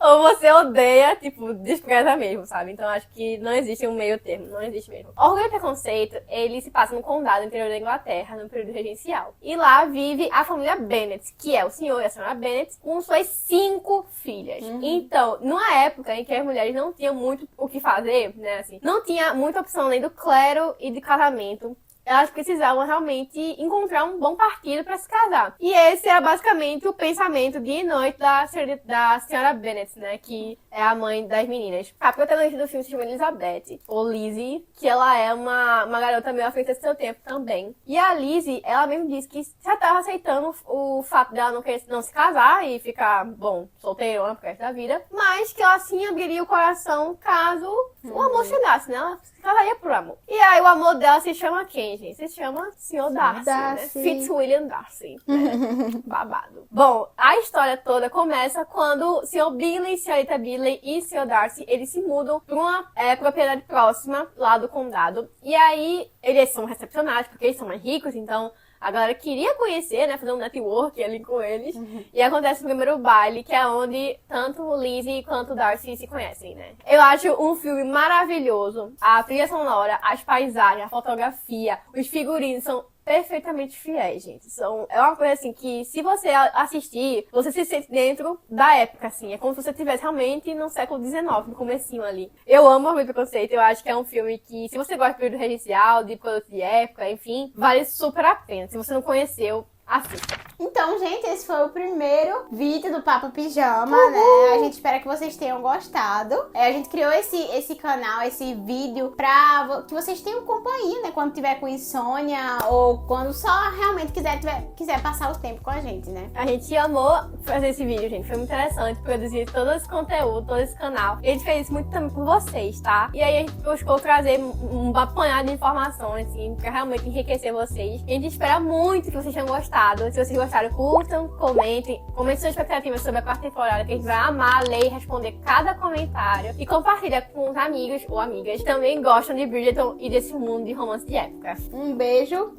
S1: ou você odeia, tipo, despreza mesmo, sabe? Então acho que não existe um meio termo, não existe mesmo. Orgulho e Preconceito, ele se passa no condado interior da Inglaterra, no período regencial. E lá vive a família Bennet, que é o senhor e a senhora Bennet, com suas 5 filhas. Então, numa época em que as mulheres não tinham muito o que fazer, né, assim, não tinha muita opção além do clero e de casamento, elas precisavam realmente encontrar um bom partido para se casar. E esse era basicamente o pensamento dia e noite da senhora Bennet, né? Que é a mãe das meninas. A protagonista do filme se chama Elizabeth, ou Lizzie, que ela é uma garota meio à frente do seu tempo também. E a Lizzie, ela mesmo disse que já estava aceitando o fato dela não se casar e ficar, bom, solteirona pro resto da vida, mas que ela sim abriria o coração caso o amor chegasse, né? Ela se casaria por amor. E aí o amor dela se chama quem, gente? Se chama Sr. Darcy, né? Fitzwilliam Darcy. Né? Babado. Bom, a história toda começa quando o Sr. Bingley, Srta. Bingley e Sr. Darcy, eles se mudam pra uma propriedade próxima lá do condado. E aí, eles são recepcionados, porque eles são mais ricos, então a galera queria conhecer, né, fazer um network ali com eles. E acontece o primeiro baile, que é onde tanto Lizzie quanto Darcy se conhecem, né. Eu acho um filme maravilhoso. A trilha sonora, as paisagens, a fotografia, os figurinos são perfeitamente fiéis, gente. É uma coisa assim que, se você assistir, você se sente dentro da época, assim. É como se você estivesse realmente no século XIX, no comecinho ali. Eu amo Orgulho e Preconceito. Eu acho que é um filme que, se você gosta de período regencial, de produto de época, enfim, vale super a pena. Se você não conheceu, assista.
S2: Então, gente, esse foi o primeiro vídeo do Papo Pijama, né? A gente espera que vocês tenham gostado. A gente criou esse canal, esse vídeo pra que vocês tenham companhia, né? Quando tiver com insônia ou quando só realmente quiser passar o tempo com a gente, né?
S1: A gente amou fazer esse vídeo, gente. Foi muito interessante produzir todo esse conteúdo, todo esse canal. E a gente fez isso muito também por vocês, tá? E aí a gente buscou trazer um apanhado de informações, assim, pra realmente enriquecer vocês. E a gente espera muito que vocês tenham gostado. Se vocês gostaram, curtam, comentem suas expectativas sobre a quarta temporada, que a gente vai amar ler e responder cada comentário. E compartilha com os amigos ou amigas que também gostam de Bridgerton e desse mundo de romance de época.
S2: Um beijo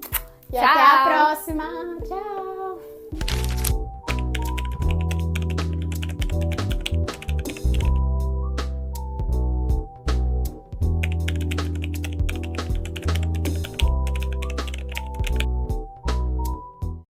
S2: e
S1: Tchau.
S2: até a próxima. Tchau!